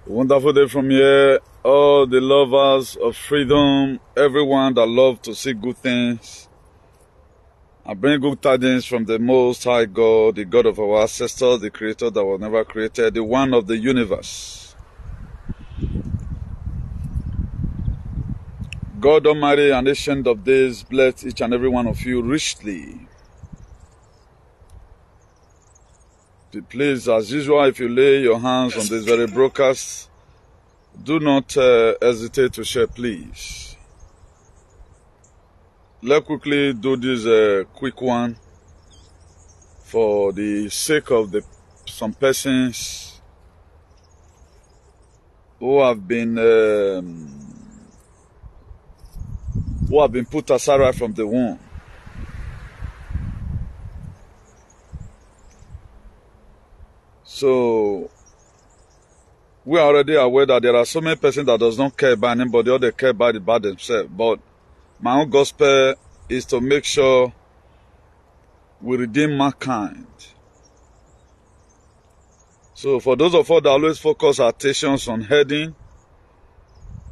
Wonderful day from here. All the lovers of freedom, everyone that love to see good things. I bring good tidings from the Most High God, the God of our ancestors, the Creator that was never created, the one of the universe. God Almighty and Ancient of Days, bless each and every one of you richly. Please, as usual, if you lay your hands on this very broadcast, do not hesitate to share, please. Let's quickly do this quick one for the sake of some persons who have been put aside right from the womb. So we are already aware that there are so many persons that does not care about anybody, or they care about themselves. But my own gospel is to make sure we redeem mankind. So for those of us that always focus our attentions on heading,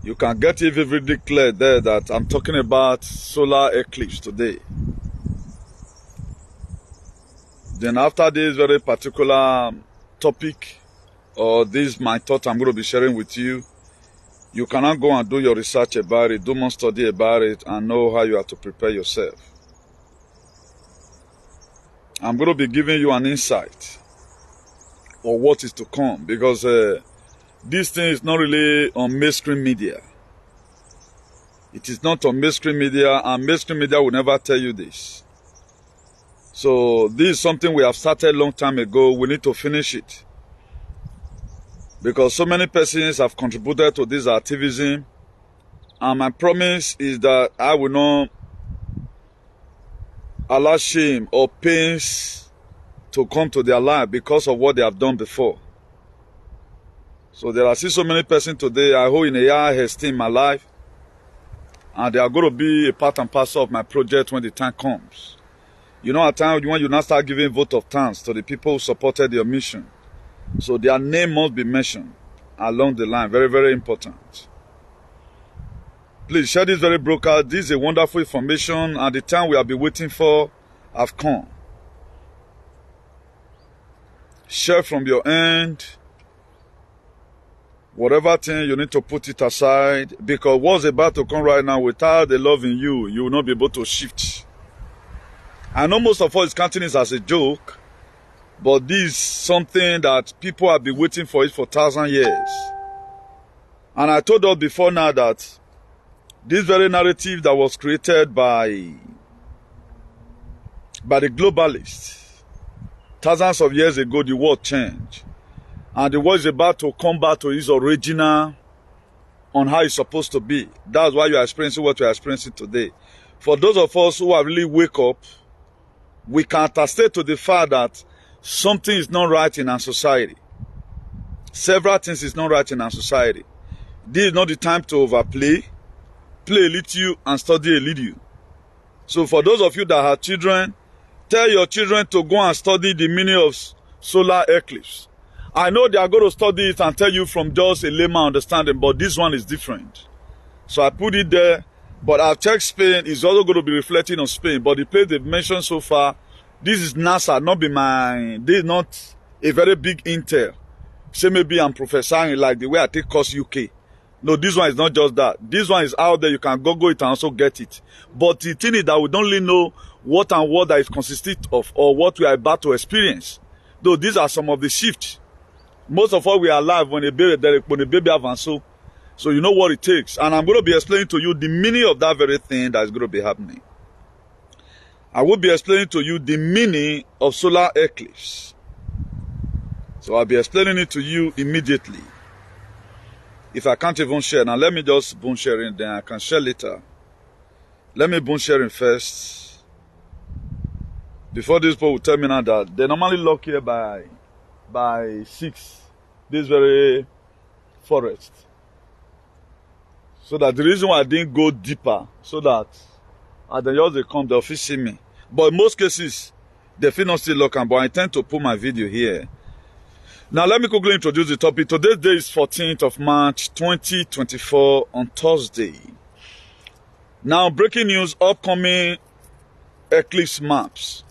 you can get it vividly clear there that I'm talking about solar eclipse today. Then after this very particular topic, or this my thought I'm going to be sharing with you, you cannot go and do your research about it, do more study about it, and know how you have to prepare yourself. I'm going to be giving you an insight of what is to come, because this thing is not really on mainstream media. It is not on mainstream media, and mainstream media will never tell you this. So this is something we have started a long time ago. We need to finish it, because so many persons have contributed to this activism, and my promise is that I will not allow shame or pains to come to their life because of what they have done before. So there are still so many persons today I hold in a high esteem in my life, and they are going to be a part and parcel of my project when the time comes. You know, at times when you now start giving vote of thanks to the people who supported your mission, so their name must be mentioned along the line. Very, very important. Please share this very broadcast. This is a wonderful information, and the time we have been waiting for have come. Share from your end. Whatever thing you need to put it aside, because what's about to come right now, without the love in you, you will not be able to shift. I know most of us counting this as a joke, but this is something that people have been waiting for it for 1,000 years. And I told us before now that this very narrative that was created by the globalists, thousands of years ago, the world changed. And the world is about to come back to its original on how it's supposed to be. That's why you are experiencing what you are experiencing today. For those of us who have really wake up, we can attest to the fact that something is not right in our society. Several things is not right in our society. This is not the time to overplay. Play a little and study a little. So for those of you that have children, tell your children to go and study the meaning of solar eclipse. I know they are going to study it and tell you from just a layman understanding, but this one is different. So I put it there. But I've checked Spain, is also going to be reflecting on Spain. But the place they've mentioned so far, this is NASA, not be mine. This is not a very big intel. Say maybe I'm prophesying like the way I take course UK. No, this one is not just that. This one is out there. You can Google it and also get it. But the thing is that we don't really know what and what that is consistent of, or what we are about to experience. Though these are some of the shifts. Most of us we are alive when a baby advances. So you know what it takes. And I'm going to be explaining to you the meaning of that very thing that is going to be happening. I will be explaining to you the meaning of solar eclipse. So I'll be explaining it to you immediately. If I can't even share. Now let me just boom sharing, then I can share later. Let me boom sharing first. Before these people will tell me now that they normally lock here by 6. This very forest. So that the reason why I didn't go deeper, so that as the years they come, they'll see me. But in most cases, they feel not still looking, but I intend to put my video here. Now, let me quickly introduce the topic. Today's day is 14th of March, 2024, on Thursday. Now, breaking news, upcoming eclipse maps.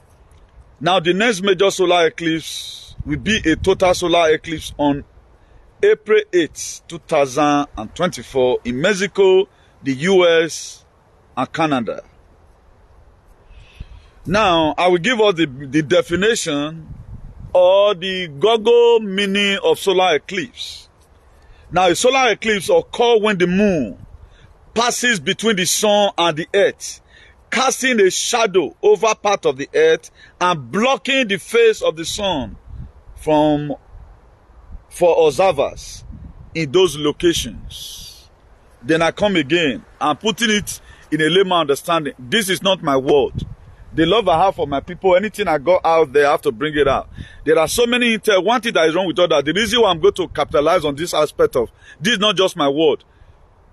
Now, the next major solar eclipse will be a total solar eclipse on April 8, 2024 in Mexico, the US, and Canada. Now, I will give us the definition or the Google meaning of solar eclipse. Now, a solar eclipse occurs when the moon passes between the sun and the earth, casting a shadow over part of the earth and blocking the face of the sun for observers in those locations. Then I come again and putting it in a layman understanding. This is not my word. The love I have for my people, anything I got out there, I have to bring it out. There are so many intel. One thing that is wrong with all that. The reason why I'm going to capitalize on this aspect of this is not just my word.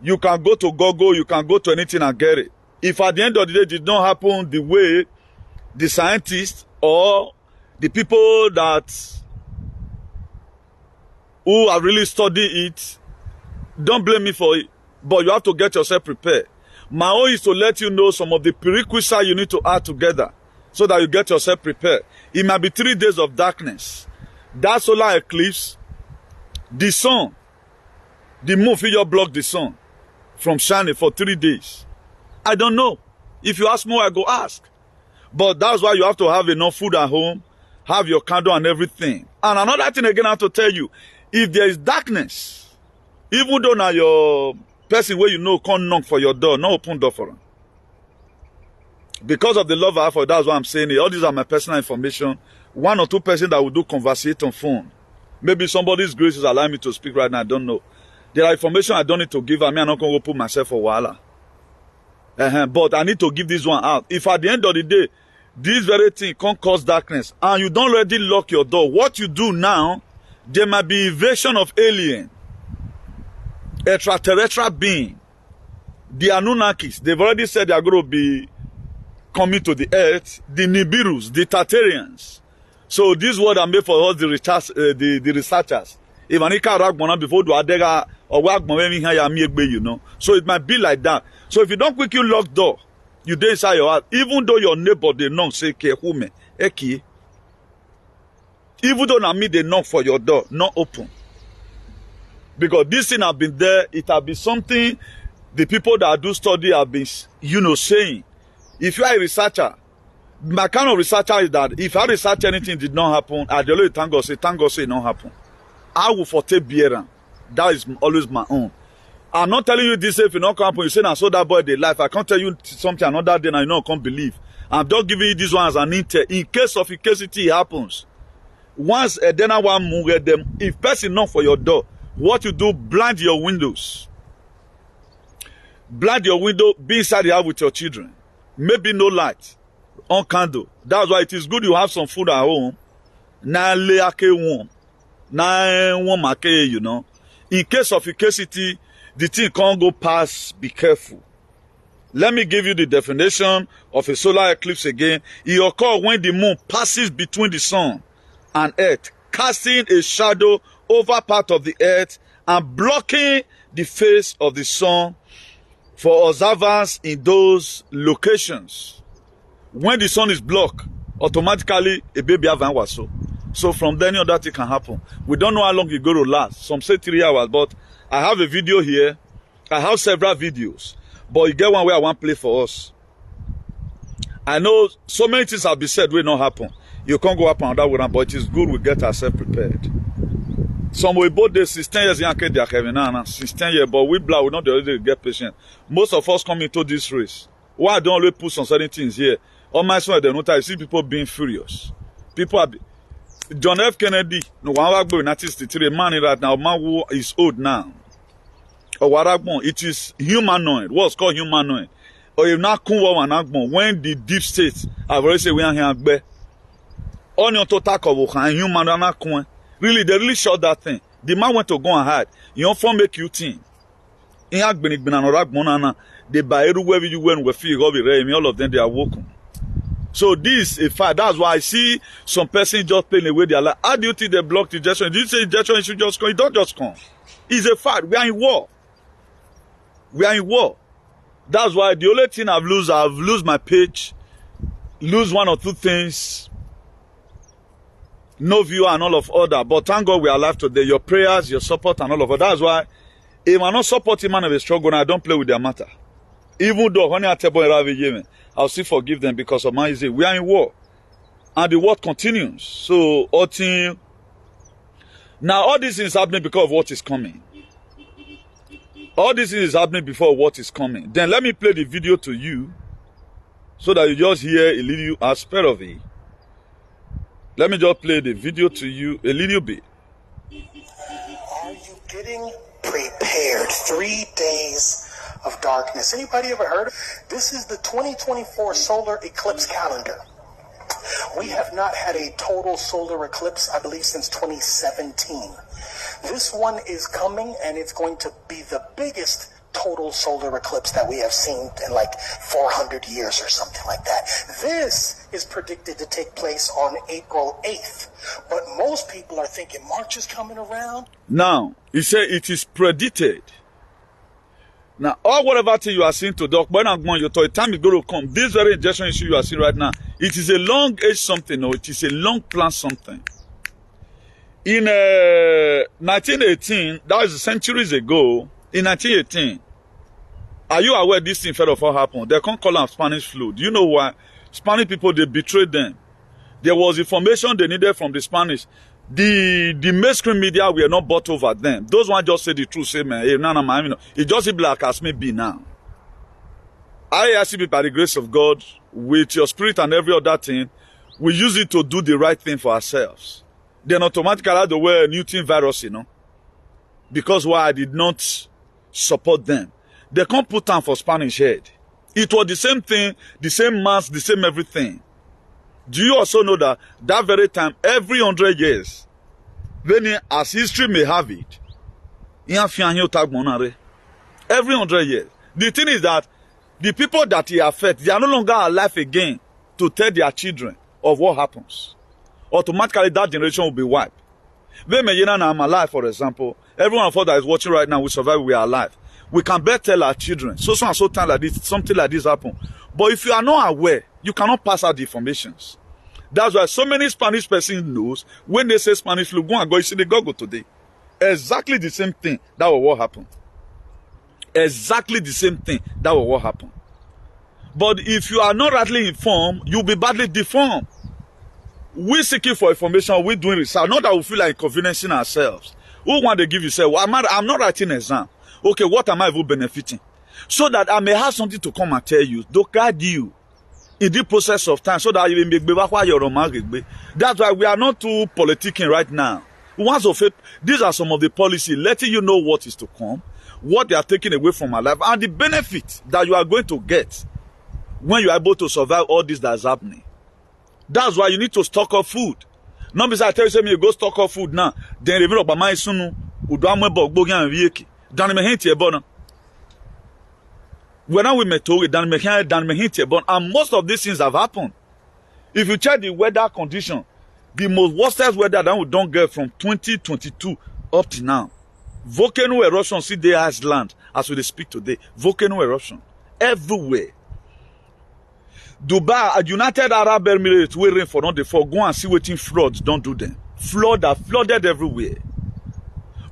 You can go to Google, you can go to anything and get it. If at the end of the day it did not happen the way the scientists or the people who have really studied it, don't blame me for it, but you have to get yourself prepared. My own is to let you know some of the prerequisites you need to add together so that you get yourself prepared. It might be 3 days of darkness. That solar eclipse, the sun, the moon will just block the sun from shining for 3 days. I don't know. If you ask me, I go ask. But that's why you have to have enough food at home, have your candle and everything. And another thing again I have to tell you, if there is darkness, even though now your person where you know can't knock for your door, no open door for them. Because of the love I have for, that's why I'm saying it. All these are my personal information. 1 or 2 persons that will do conversate on phone. Maybe somebody's grace is allowing me to speak right now, I don't know. There are information I don't need to give, and I'm not going to put myself for wahala. But I need to give this one out. If at the end of the day, this very thing can't cause darkness, and you don't already lock your door, what you do now, there might be invasion of alien, extraterrestrial being, the Anunnakis. They've already said they are going to be coming to the earth, the Nibiru's, the Tartarians. So this word are made for all the researchers. If I need to before do adega or work you know. So it might be like that. So if you don't quickly lock door, you dey inside your house, even though your neighbor they knock say kehume, eki. Even though na me they knock for your door, not open. Because this thing have been there, it have been something the people that do study have been, saying. If you are a researcher, my kind of researcher is that if I research anything did not happen, I only thank God say it not happen. I will forte beer. That is always my own. I'm not telling you this if it not happen. You say I saw that boy they life. I can't tell you something another day and you know can't believe. I'm just giving you this one as an intel. In case it happens. Once a dinner one move them, if person knock for your door, what you do, blind your windows. Blind your window, be inside the house with your children. Maybe no light, on candle. That's why it is good you have some food at home. Na leake warm. Na warm ake, you know. In case of scarcity, the thing can't go past, be careful. Let me give you the definition of a solar eclipse again. It occurs when the moon passes between the sun and earth, casting a shadow over part of the earth and blocking the face of the sun for observers in those locations. When the sun is blocked, automatically a baby have an so. So from then on that it can happen. We don't know how long it's going to last. Some say 3 hours, but I have a video here. I have several videos, but you get one where I want to play for us. I know so many things have been said will not happen. You can't go up and down with them, but it is good we get ourselves prepared. Some we both the 16 years young kid they are having now, 16 years, but we black we not already get patient. Most of us come into this race. Why I don't always put some certain things here? On my side, they notice I see people being furious. People are John F. Kennedy, no one go in 1963, man right now, man who is old now. Or what it is humanoid. What's called humanoid? Or if not when the deep states have already said we are here. On your total cover, human really, they really shot that thing. The man went to go and hide. You don't form make you think. In Agbenik Benanorak Monana, they buy everywhere you went with feel all of them they are woken. So this is a fact. That's why I see some person just playing away their life. How do you think they blocked injection? Do you say injection should just come? It don't just come. It's a fact. We are in war. We are in war. That's why the only thing I've lose my page, lose one or two things, no viewer and all of other. But thank God we are alive today. Your prayers, your support and all of that. That's why if I not support man of a struggle, I don't play with their matter. Even though honey I'll still forgive them because of my easy. We are in war. And the war continues. So now all this is happening because of what is coming. All this is happening before what is coming. Then let me play the video to you so that you just hear a little aspect of it. Let me just play the video to you a little bit. Are you getting prepared? 3 days of darkness. Anybody ever heard of it? This is the 2024 solar eclipse calendar. We have not had a total solar eclipse, I believe, since 2017. This one is coming, and it's going to be the biggest total solar eclipse that we have seen in like 400 years or something like that. This is predicted to take place on April 8th. But most people are thinking March is coming around. Now, he said it is predicted. Now, all whatever thing you are seeing to doc, when I'm going, your time is going to come. This very injection issue you are seeing right now, it is a long age something, or it is a long plan something. In 1918, that was centuries ago, in 1918, are you aware this thing fed of all happened? They can't call them Spanish flu. Do you know why? Spanish people, they betrayed them. There was information they needed from the Spanish. The mainstream media were not bought over them. Those ones just say the truth, say, man, hey, no, it just be like as me be now. I ask you by the grace of God, with your spirit and every other thing, we use it to do the right thing for ourselves. Then automatically have to wear a mutant virus, because why I did not support them. They can't put on for Spanish head. It was the same thing, the same mass, the same everything. Do you also know that very time, every 100 years, when as history may have it, every 100 years. The thing is that the people that he affects, they are no longer alive again to tell their children of what happens. Automatically that generation will be wiped. When I'm alive, for example, everyone of us that is watching right now, we survive, we are alive. We can better tell our children, so and so time like this, something like this happen. But if you are not aware, you cannot pass out the informations. That's why so many Spanish persons knows when they say Spanish flu, go and go, you see the Google today. Exactly the same thing, that was what happened. Exactly the same thing, that was what happened. But if you are not rightly informed, you'll be badly deformed. We're seeking for information, we're doing research, not that we feel like inconveniencing ourselves. Who want to give you say, well, I'm not writing an exam. Okay, what am I even benefiting? So that I may have something to come and tell you, to guide you in the process of time, so that you may be. That's why we are not too politicking right now. Once of it, these are some of the policies letting you know what is to come, what they are taking away from our life, and the benefit that you are going to get when you are able to survive all this that's happening. That's why you need to stock up food. Not because I tell you, say me go stock up food now. Then reveal about my sunu. Dan me hint here, when we met to dan me hint here, and most of these things have happened. If you check the weather condition, the most worstest weather that we don't get from 2022 up to now. Volcano eruption, see the Iceland as we speak today. Volcano eruption everywhere. Dubai, United Arab Emirates, we rain for not the for. Go and see waiting floods. Don't do them. Flooded everywhere.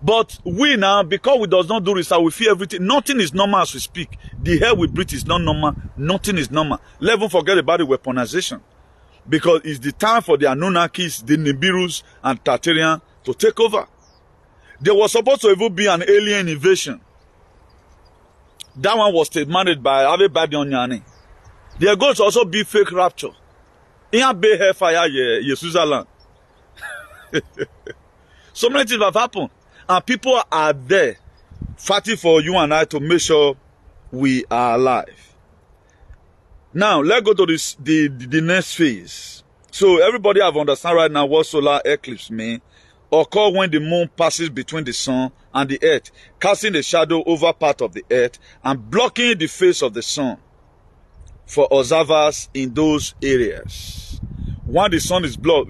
But we now, because we does not do research, we feel everything. Nothing is normal as we speak. The air we breathe is not normal. Nothing is normal. Let us forget about the weaponization. Because it's the time for the Anunnakis, the Nibiru's, and Tartarian to take over. There was supposed to even be an alien invasion. That one was managed by everybody on Yanni. There goes also be fake rapture. In Bay Hellfire, Switzerland. So many things have happened. And people are there fighting for you and I to make sure we are alive. Now, let's go to the next phase. So everybody have understand right now what solar eclipse mean. Occur when the moon passes between the sun and the earth, casting a shadow over part of the earth and blocking the face of the sun for observers in those areas. When the sun is blood,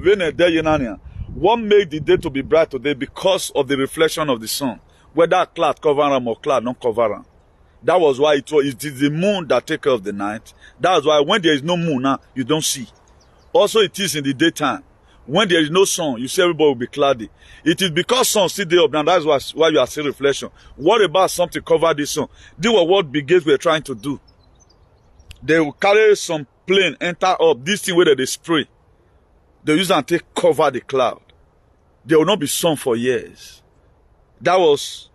what made the day to be bright today? Because of the reflection of the sun. Whether cloud cover them or cloud not cover them. That was why it is the moon that takes care of the night. That's why when there is no moon now, you don't see. Also, it is in the daytime. When there is no sun, you see everybody will be cloudy. It is because sun still there up now. That's why you are seeing reflection. What about something cover the sun? This was what Big Gates were trying to do. They will carry some plane, enter up, this thing where they spray. They use and take cover the cloud. There will not be sun for years. That was,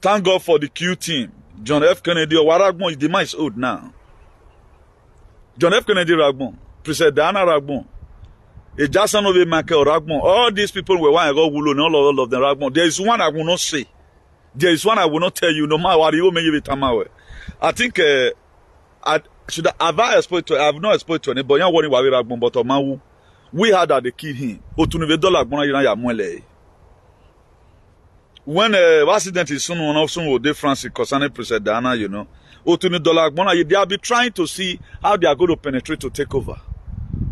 thank God for the Q team. John F. Kennedy or Ragbon, the man is old now. John F. Kennedy Ragbon, President Diana Ragbon, a Jackson of Michael Ragbon, all these people were one I go Wulu and all of them Ragbon. There is one I will not say. There is one I will not tell you, no matter what you may be tamawe. I think I have not exposed to anybody. I'm worried about Ragbon, but Omawu, we had that they killed him. When accident is soon with the Francis concerning President Diana, you know, they'll be trying to see how they are going to penetrate to take over.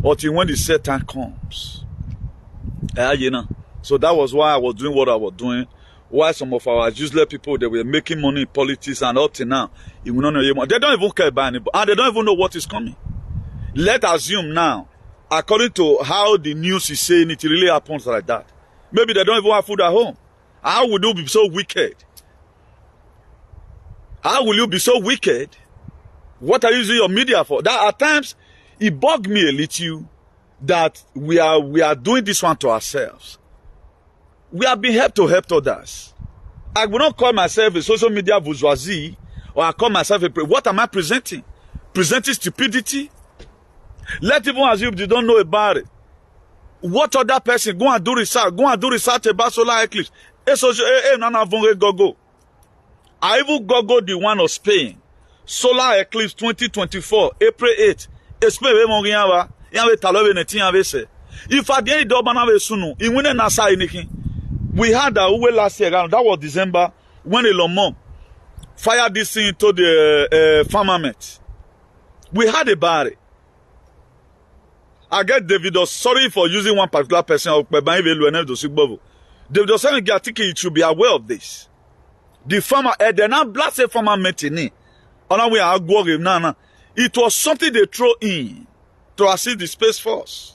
Until when the set time comes. You know. So that was why I was doing what I was doing. Why some of our useless people, they were making money in politics and up to now, they don't even care about anybody. And they don't even know what is coming. Let's assume now, according to how the news is saying, it really happens like that. Maybe they don't even have food at home. How would you be so wicked? How will you be so wicked? What are you using your media for? That at times, it bugged me a little that we are doing this one to ourselves. We have been helped to help others. I will not call myself a social media bourgeoisie, or I call myself a... What am I presenting? Presenting stupidity? Let even assume they don't know about it. What other person? Go and do research. Go and do research about solar eclipse. I even Google the one of Spain. Solar eclipse 2024, April 8. If I didn't do we had that last year, that was December, when Elon Musk fired this thing into the firmament. We had about it. I get David, sorry for using one particular person, David saying, I think you should be aware of this. The farmer, they now blast a firmament in it. It was something they throw in to assist the Space Force.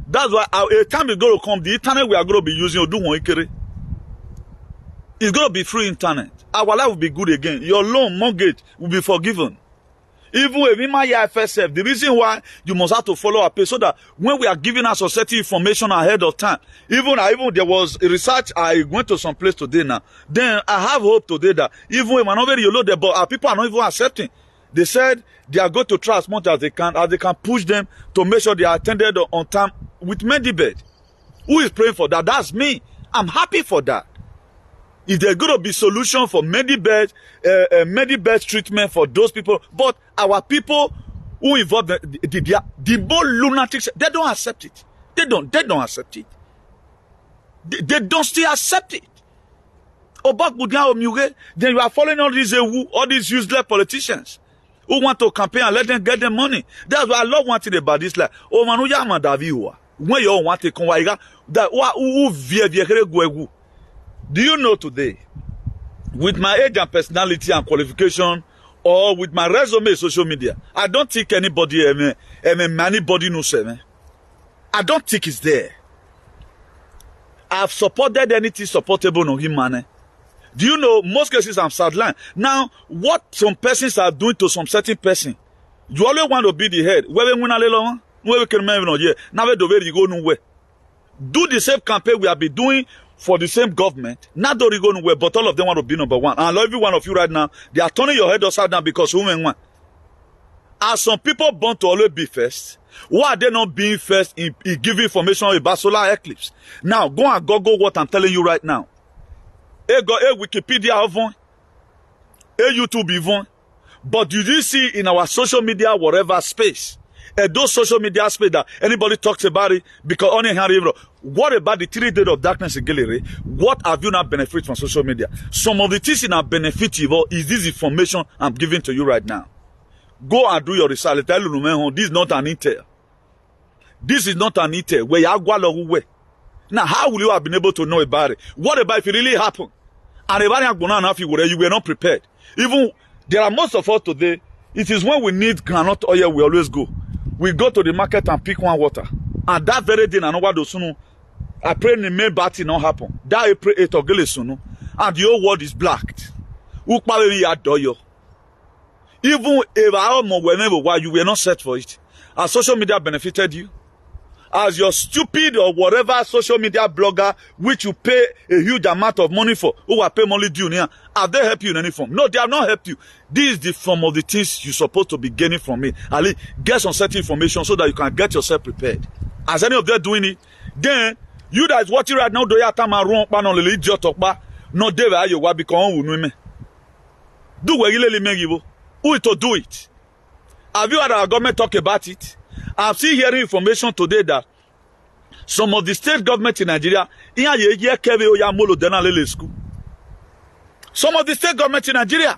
That's why a time is going to come, the internet we are going to be using, it's going to be free internet. Our life will be good again. Your loan, mortgage will be forgiven. Even if in my FSF, the reason why you must have to follow our page so that when we are giving our society information ahead of time, even there was a research, I went to some place today now. Then I have hope today that even when nobody you load the but our people are not even accepting. They said they are going to try as much as they can push them to make sure they are attended on time with Medibed. Who is praying for that? That's me. I'm happy for that. If there's going to be solution for Medibed treatment for those people, but our people who involve the more lunatics, they don't accept it. They don't accept it. They don't still accept it. Then you are following all these useless politicians who want to campaign and let them get them money. That's why I love one thing about this. Like, when you want to come, do you know today, with my age and personality and qualification, or with my resume in social media, I don't think anybody knows me. I don't think it's there. I've supported anything supportable on him, man. Do you know, most cases I'm sidelined. Now, what some persons are doing to some certain person, you always want to be the head. Do the same campaign we have been doing for the same government. Not do go nowhere, but all of them want to be number one. And every one of you right now, they are turning your head upside down because women want. Are some people born to always be first? Why are they not being first in giving information about solar eclipse? Now, go and Google what I'm telling you right now. Wikipedia even, YouTube even. But did you see in our social media, whatever space, those social media space that anybody talks about it because only what about the 3 days of darkness in Gallery? What have you not benefited from social media? Some of the things in our benefit is this information I'm giving to you right now. Go and do your research. Tell you, this is not an intel. This is not an intel. Where you now, how will you have been able to know about it? What about if it really happened? And you were not prepared. Even there are most of us today. It is when we need granite oil, we always go. We go to the market and pick one water. And that very day, I know what those I pray in the main battle not happen. That April 8 of Galesunu. And the whole world is blacked. Even if I am whenever why you were not set for it. As social media benefited you. As your stupid or whatever social media blogger, which you pay a huge amount of money for, who will pay money due here, have they helped you in any form? No, they have not helped you. This is the form of the things you're supposed to be gaining from it. At least get some certain information so that you can get yourself prepared. As any of them doing it, then you that is watching right now, do you have time wrong? No, they will you what become women. Do what you really make you. Who to do it? Have you had our government talk about it? I'm still hearing information today that some of the state government in Nigeria, some of the state government in Nigeria,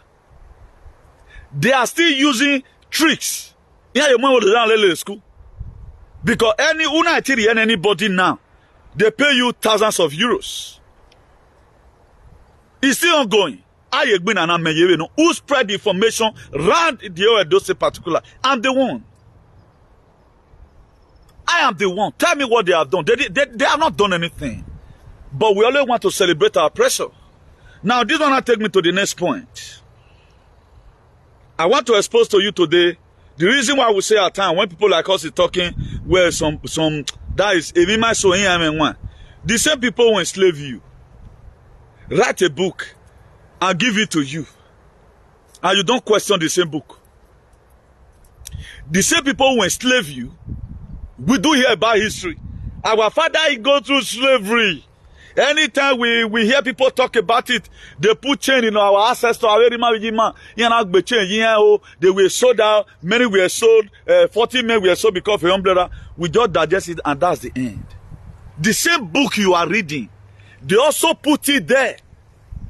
they are still using tricks. Because anybody now, they pay you thousands of euros. It's still ongoing. Who spread the information around the those particular? I'm the one. I am the one. Tell me what they have done. They have not done anything. But we always want to celebrate our oppressor. Now, this one will take me to the next point. I want to expose to you today the reason why we say at times when people like us is talking, where some that is the same people will enslave you. Write a book and give it to you. And you don't question the same book. The same people who enslave you. We do hear about history. Our father, he go through slavery. Anytime we hear people talk about it, they put chain in our ancestors. They were sold out. Many were sold. 40 men were sold because of a umbrella. We just digest it and that's the end. The same book you are reading, they also put it there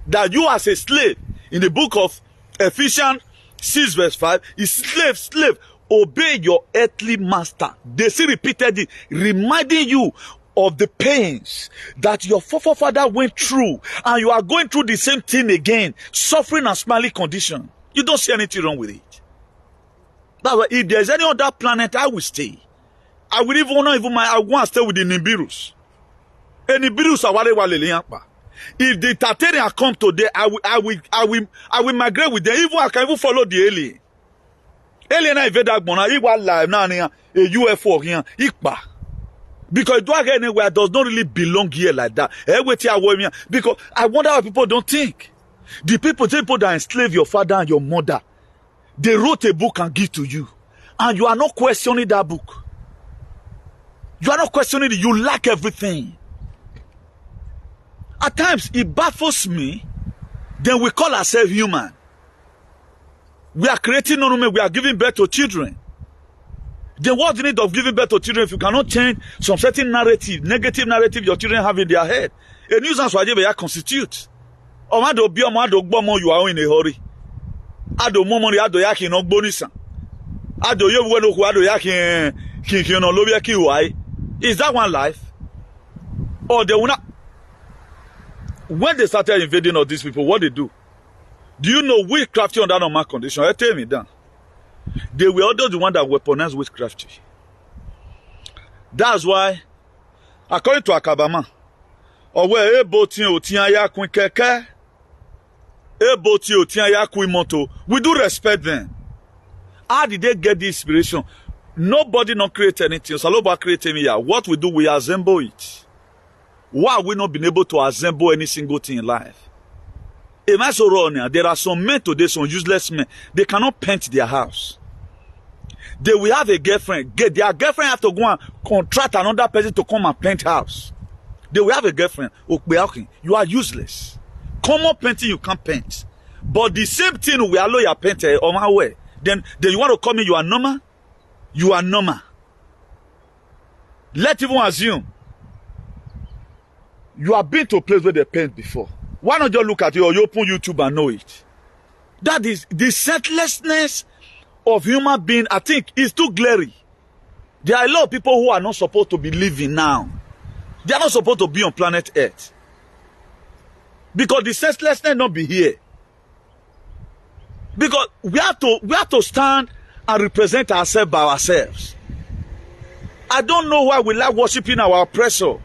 that you as a slave, in the book of Ephesians 6 verse 5, is slave. Obey your earthly master. They see repeatedly, reminding you of the pains that your forefather went through, and you are going through the same thing again, suffering and smiling condition. You don't see anything wrong with it. But if there's any other planet, I will stay. I will I want to stay with the Nibiru's. And Nibiru's are what. If the Tartarians come today, I will migrate with them. Even I can even follow the alien. Alien I that bona he was live now a UFO here. Because do I get anywhere does not really belong here like that. Because I wonder how people don't think. The people that enslave your father and your mother, they wrote a book and give to you. And you are not questioning that book. You are not questioning it. You lack everything. At times it baffles me. Then we call ourselves human. We are creating no, we are giving birth to children. Then what's the need of giving birth to children if you cannot change some certain narrative, negative narrative your children have in their head? A nuisance why they constitute. You are in a hurry. Ado momori ado yaki no bonisa. Ado you weno who ado yaki no lobby ki why? Is that one life? Or they will not. When they started invading all these people, what they do? Do you know witchcraft under normal condition? Tell me that. They were also the one that weaponized witchcraft. That's why, according to Akabama, or where we do respect them. How did they get this inspiration? Nobody not create anything. Saloba created me here. What we do, we assemble it. Why have we not been able to assemble any single thing in life? There are some men today, some useless men. They cannot paint their house. They will have a girlfriend. Their girlfriend have to go and contract another person to come and paint house. They will have a girlfriend. You are useless. Common painting you can't paint. But the same thing we allow your painter on my way. Then you want to call me you are normal? You are normal. Let's even assume you have been to a place where they paint before. Why not just look at it or you open YouTube and know it? That is the senselessness of human being. I think is too glaring. There are a lot of people who are not supposed to be living now. They are not supposed to be on planet Earth. Because the senselessness not be here. Because we have to stand and represent ourselves by ourselves. I don't know why we like worshiping our oppressor.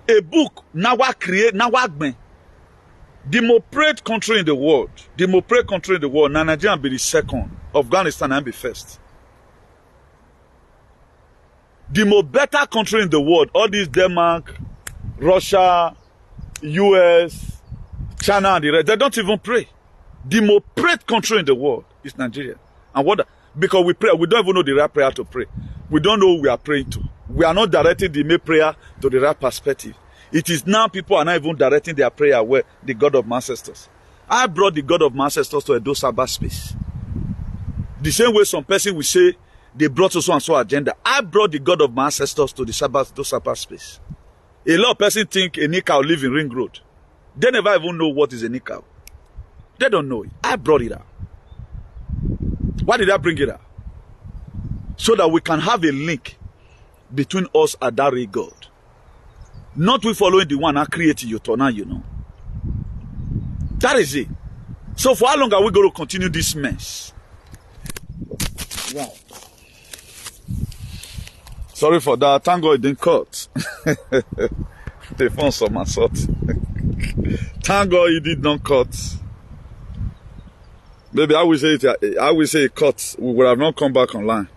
A book, now create, now the most prayed country in the world. The most prayed country in the world. Nigeria be the second. Afghanistan and be first. The most better country in the world. All these Denmark, Russia, US, China and the rest. They don't even pray. The most prayed country in the world is Nigeria. And what? Because we pray, we don't even know the right prayer to pray. We don't know who we are praying to. We are not directing the main prayer to the right perspective. It is now people are not even directing their prayer where the God of my ancestors. I brought the God of my ancestors to a cyber space. The same way some person will say they brought so and so agenda. I brought the God of my ancestors to the cyber space. A lot of people think a cow live in Ring Road. They never even know what is a cow. They don't know it. I brought it out. Why did I bring it out? So that we can have a link between us and that real God. Not we following the one I created you to now, you know. That is it. So for how long are we going to continue this mess? Wow. Sorry for that. Thank God it didn't cut. They found some assault. Thank God it did not cut. Maybe I will say it cut. We would have not come back online.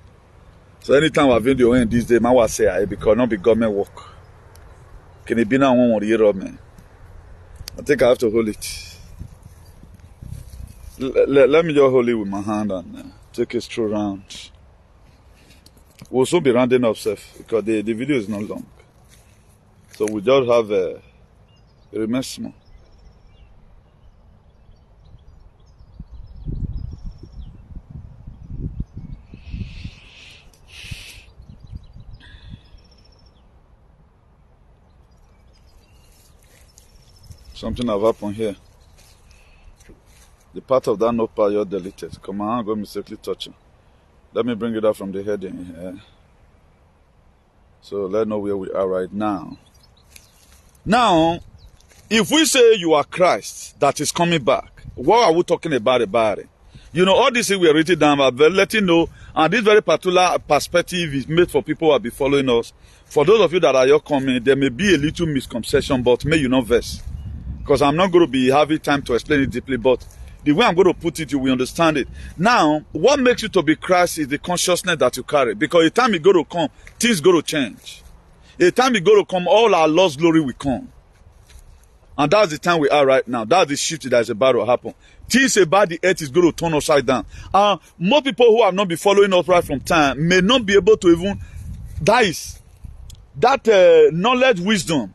So anytime I video in this day, I will say because not be government work. Can it be now one year of me? I think I have to hold it. Let me just hold it with my hand and take it through round. We'll also be rounding up safe because the video is not long. So we just have a remain small. Something have happened here. The part of that notepad you're deleted. Come on, go mistakenly touch it. Let me bring it up from the heading here. So let's know where we are right now. Now, if we say you are Christ that is coming back, what are we talking about it? You know, all this thing we are written down, but letting know, and this very particular perspective is made for people who will be following us. For those of you that are here coming, there may be a little misconception, but may you not vex. Because I'm not going to be having time to explain it deeply, but the way I'm going to put it, you will understand it. Now, what makes you to be Christ is the consciousness that you carry. Because the time it's going to come, things going to change. The time it's going to come, all our lost glory will come. And that's the time we are right now. That's the shift that is about to happen. Things about the earth is going to turn upside down. More people who have not been following us right from time may not be able to even, that knowledge, wisdom,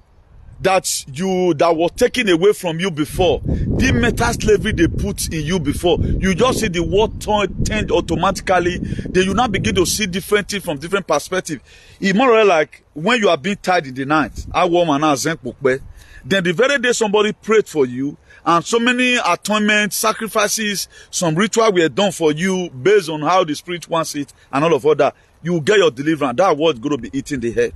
that was taken away from you before, the meta slavery they put in you before, you just see the world turned automatically. Then you now begin to see different things from different perspectives. It's more or less like when you are being tied in the night. Then the very day somebody prayed for you, and so many atonement, sacrifices, some ritual were done for you based on how the spirit wants it, and all of that, you get your deliverance. That word is going to be eating the head.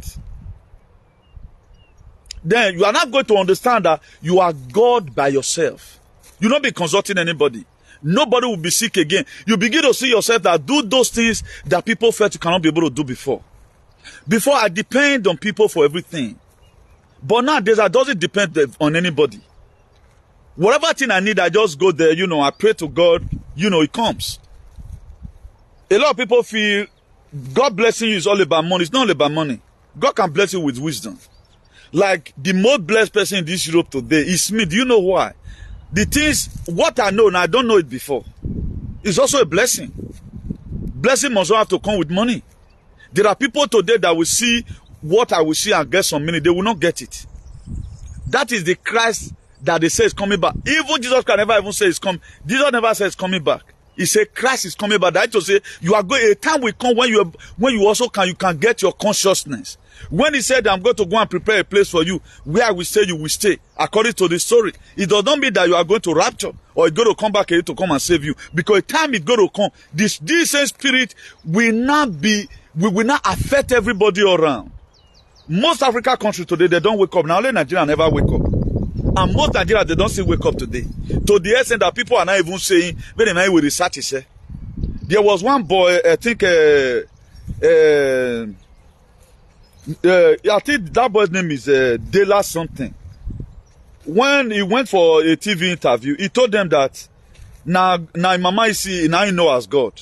Then you are not going to understand that you are God by yourself. You will not be consulting anybody. Nobody will be sick again. You begin to see yourself that do those things that people felt you cannot be able to do before. Before, I depend on people for everything. But nowadays, I doesn't depend on anybody. Whatever thing I need, I just go there, you know, I pray to God, you know, it comes. A lot of people feel God blessing you is all about money. It's not all about money. God can bless you with wisdom. Like the most blessed person in this Europe today is me. Do you know why? The things, what I know, and I don't know it before, is also a blessing. Blessing must not have to come with money. There are people today that will see what I will see and get some money. They will not get it. That is the Christ that they say is coming back. Even Jesus can never even say it's coming. Jesus never says coming back. He said Christ is coming, but that to say you are going. A time will come when you also can get your consciousness. When he said, I'm going to go and prepare a place for you, where I will stay, you will stay. According to the story, it does not mean that you are going to rapture or it's going to come back here to come and save you. Because a time is going to come, this same spirit will not affect everybody around. Most African countries today, they don't wake up. Now only Nigeria never wake up. And most Nigerians, they don't still wake up today. To the extent that people are not even saying, when they will research it. There was one boy, I think that boy's name is Dela something. When he went for a TV interview, he told them that now Mama is see, now you know as God.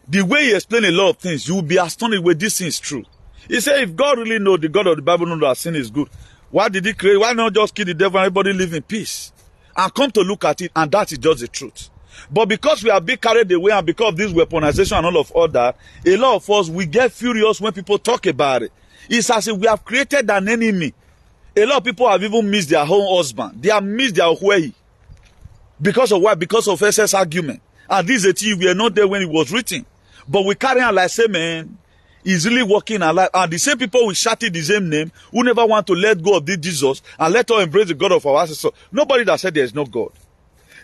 The way he explained a lot of things, you will be astonished where this thing is true. He said, if God really knows, the God of the Bible knows that sin is good, why did he create? Why not just kill the devil and everybody live in peace? And come to look at it, and that is just the truth. But because we are being carried away and because of this weaponization and all that, a lot of us, we get furious when people talk about it. It's as if we have created an enemy. A lot of people have even missed their own husband. They have missed their way. Because of what? Because of SS argument. And this is a thing we were not there when it was written. But we carry on like, say, man, he's really working alive. And the same people who shouted the same name, who never want to let go of this Jesus and let us embrace the God of our ancestors. Nobody that said there is no God.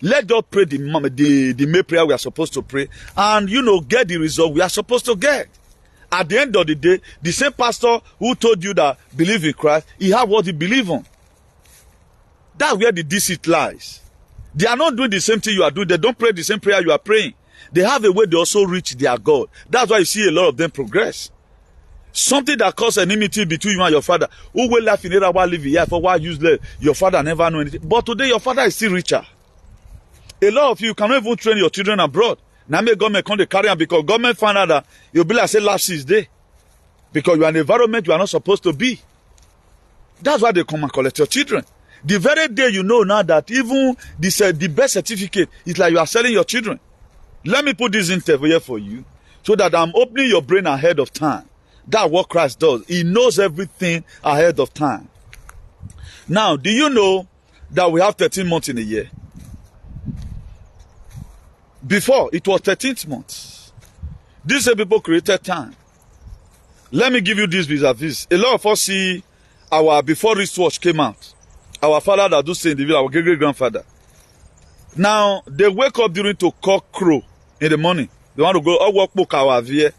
Let us pray the May prayer we are supposed to pray and, get the result we are supposed to get. At the end of the day, the same pastor who told you that believe in Christ, he have what he believe on. That's where the deceit lies. They are not doing the same thing you are doing. They don't pray the same prayer you are praying. They have a way they also reach their God. That's why you see a lot of them progress. Something that causes enmity between you and your father. Who will laugh in here while living here for why useless? Your father never know anything. But today your father is still richer. A lot of you cannot even train your children abroad. Now make government come to carry on because government find out that you'll be like say last 6 days. Because you are in an environment you are not supposed to be. That's why they come and collect your children. The very day you know now that even this, the best certificate is like you are selling your children. Let me put this interview here for you so that I'm opening your brain ahead of time. That's what Christ does. He knows everything ahead of time. Now, do you know that we have 13 months in a year? Before, it was 13th month. These people created time. Let me give you this vis-a-vis. A lot of us see our before wristwatch came out. Our father that do say in the village, our great-great-grandfather. Now, they wake up during to cock crow in the morning. They want to go, walk book our vie.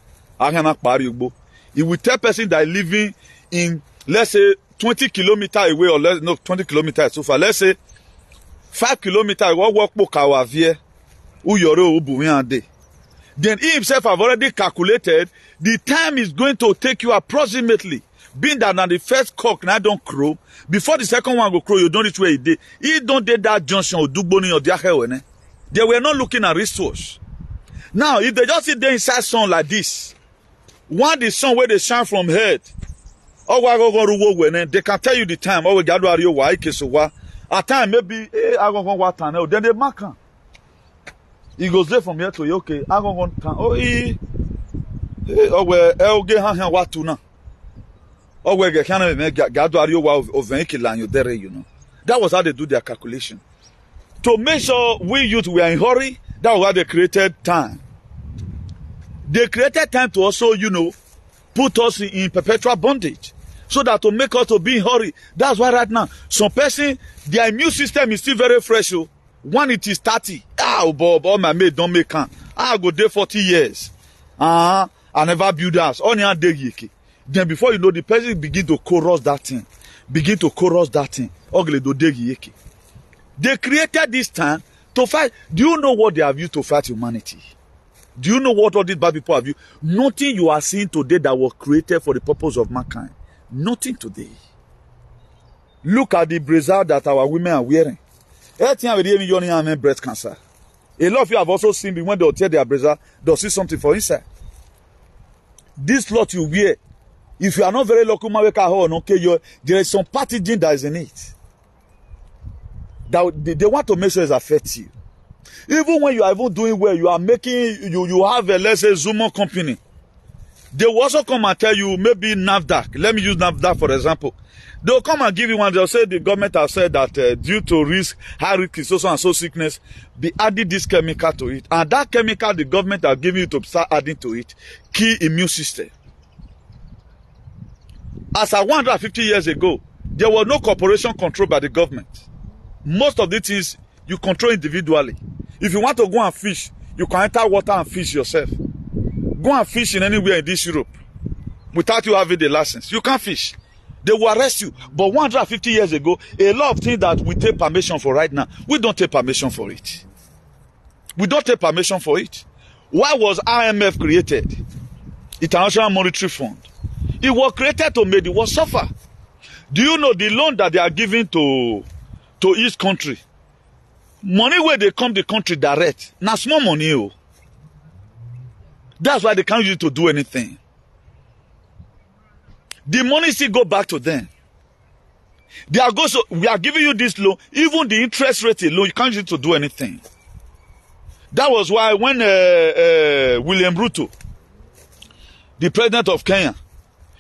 It will tell person that living in, let's say, 20 kilometers away or less, no, 20 kilometers so far. Let's say 5 kilometers, walk book our vie. Then he himself have already calculated the time is going to take you approximately. Being that now the first cock now don't crow, before the second one go crow, you don't reach where he did. He don't did that junction or do boni or diahe. They were not looking at resource. Now, if they just sit there inside sun like this, one the sun where they shine from head, they can tell you the time. At time maybe then they mark him. He goes there from here to here, okay, I'm going to that was how they do their calculation. To make sure we youth were in hurry, that was why they created time. They created time to also, put us in perpetual bondage. So that to make us to be in hurry. That's why right now, some person, their immune system is still very fresh. When it is 30, Bob, all my mate don't make can. I go there 40 years. I never build house. Only a day yiki. Then before you know, the person begin to chorus that thing. Ugly do day yiki. They created this time to fight. Do you know what they have used to fight humanity? Do you know what all these bad people have used? Nothing you are seeing today that was created for the purpose of mankind. Nothing today. Look at the brazier that our women are wearing. Breast cancer. A lot of you have also seen me when they'll tear their brazier, they'll see something for inside. This cloth you wear, if you are not very lucky, there is some pathogen that is in it. That they want to make sure it affects you. Even when you are even doing well, you are making, you have a, let's say, Zumo company. They will also come and tell you, maybe NAFDAC. Let me use NAFDAC for example. They'll come and give you one. They'll say the government has said that due to risk, high risk, so and so sickness, be adding this chemical to it. And that chemical the government are giving you to start adding to it, key immune system. As at 150 years ago, there was no corporation controlled by the government. Most of the things you control individually. If you want to go and fish, you can enter water and fish yourself. Go and fish in anywhere in this Europe without you having the license. You can't fish. They will arrest you. But 150 years ago, a lot of things that we take permission for right now, we don't take permission for it. We don't take permission for it. Why was IMF created? International Monetary Fund. It was created to make the world suffer. Do you know the loan that they are giving to each country? Money where they come the country direct. Now small money. Oh. That's why they can't use it to do anything. The money still go back to them. They are so we are giving you this loan, even the interest rate loan, you can't use it to do anything. That was why when William Ruto, the president of Kenya,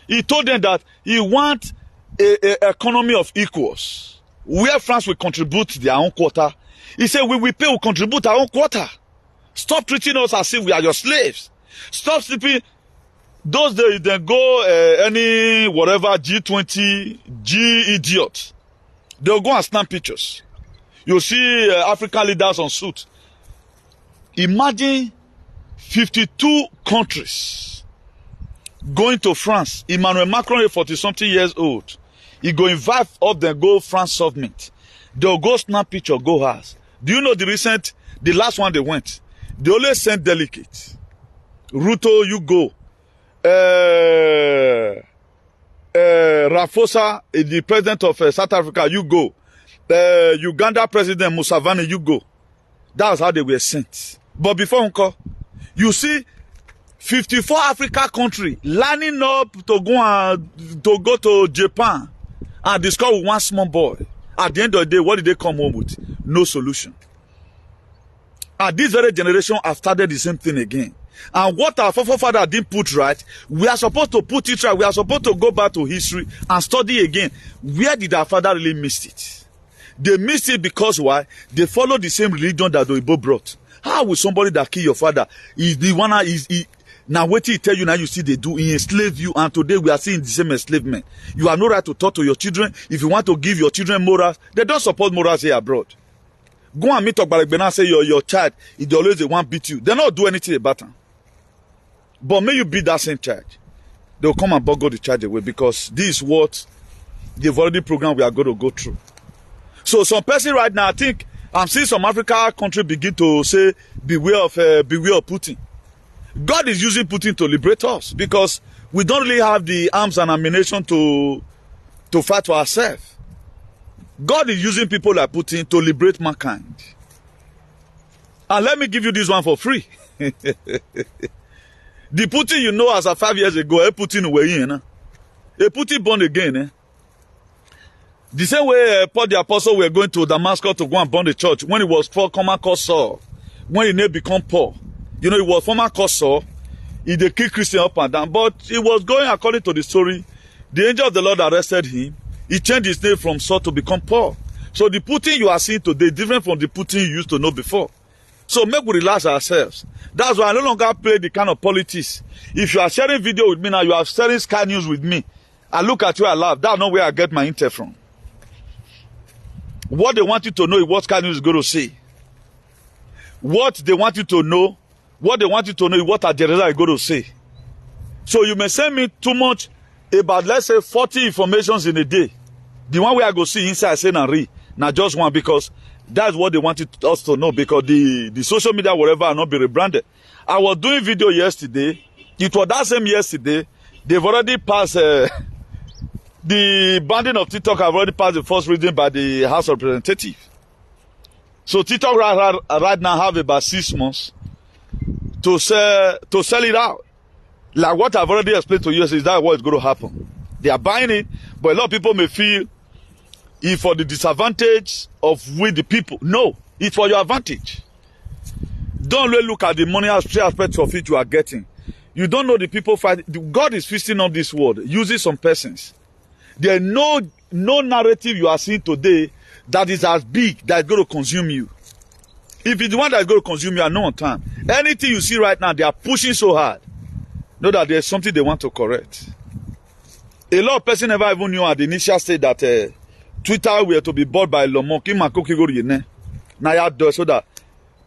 he told them that he wants an economy of equals, where France will contribute their own quota. He said, we will contribute our own quota. Stop treating us as if we are your slaves. Stop sleeping. Those days, they go any whatever G20, G-idiot. They'll go and snap pictures. You'll see African leaders on suit. Imagine 52 countries going to France. Emmanuel Macron is 40-something years old. He go invite up them, go France summit. They'll go snap picture, go house. Do you know the last one they went? They always send delegates. Ruto, you go. Ramaphosa, the president of South Africa, you go. Uganda president Museveni, you go. That's how they were sent. But before Uncle, you see 54 Africa countries lining up to go to Japan and discover one small boy. At the end of the day, what did they come home with? No solution. And this very generation have started the same thing again. And what our forefathers didn't put right, we are supposed to put it right. We are supposed to go back to history and study again. Where did our father really miss it? They missed it because why? They followed the same religion that the Igbo brought. How will somebody that kill your father is the one now what he tell you now you see they do, he enslave you, and today we are seeing the same enslavement. You have no right to talk to your children. If you want to give your children morals, they don't support morals here abroad. Go and meet Okbaregbena and say your child, if they always they want beat you. They don't do anything about it. But may you beat that same child. They'll come and bugger the child away because this is what they've already programmed we are going to go through. So some person right now, I think I'm seeing some African country begin to say, beware of Putin. God is using Putin to liberate us because we don't really have the arms and ammunition to fight for ourselves. God is using people like Putin to liberate mankind. And let me give you this one for free. The Putin you know as of 5 years ago, Putin were in. A Putin born again. The same way Paul the Apostle were going to Damascus to go and burn the church when he was former called Saul. When he never become Paul. You know, he was former called Saul. He did kill Christian up and down. But he was going according to the story. The angel of the Lord arrested him. He changed his name from Saul to become Paul. So the Putin you are seeing today is different from the Putin you used to know before. So make we relax ourselves. That's why I no longer play the kind of politics. If you are sharing video with me now, you are sharing Sky News with me. I look at you, I laugh. That's not where I get my intel from. What they want you to know is what Sky News is going to say. What they want you to know, is what Ajereza is going to say. So you may send me too much about, let's say, 40 informations in a day. The one where I go see inside, I say, and read. Now just one, because that's what they wanted us to know, because the social media, whatever, are not be rebranded. I was doing video yesterday. It was that same yesterday. They've already passed the banning of TikTok. Have already passed the first reading by the House of Representatives. So TikTok right now have about 6 months to sell it out. Like what I've already explained to you is that what is going to happen. They are buying it, but a lot of people may feel it's for the disadvantage of we the people. No, it's for your advantage. Don't really look at the money aspect of it you are getting. You don't know the people fighting. God is feasting on this world, using some persons. There is no narrative you are seeing today that is as big that is going to consume you. If it's the one that is going to consume you, are not on time. Anything you see right now, they are pushing so hard. Know that there's something they want to correct. A lot of persons never even knew at the initial stage that Twitter were to be bought by Elon Musk. Now so that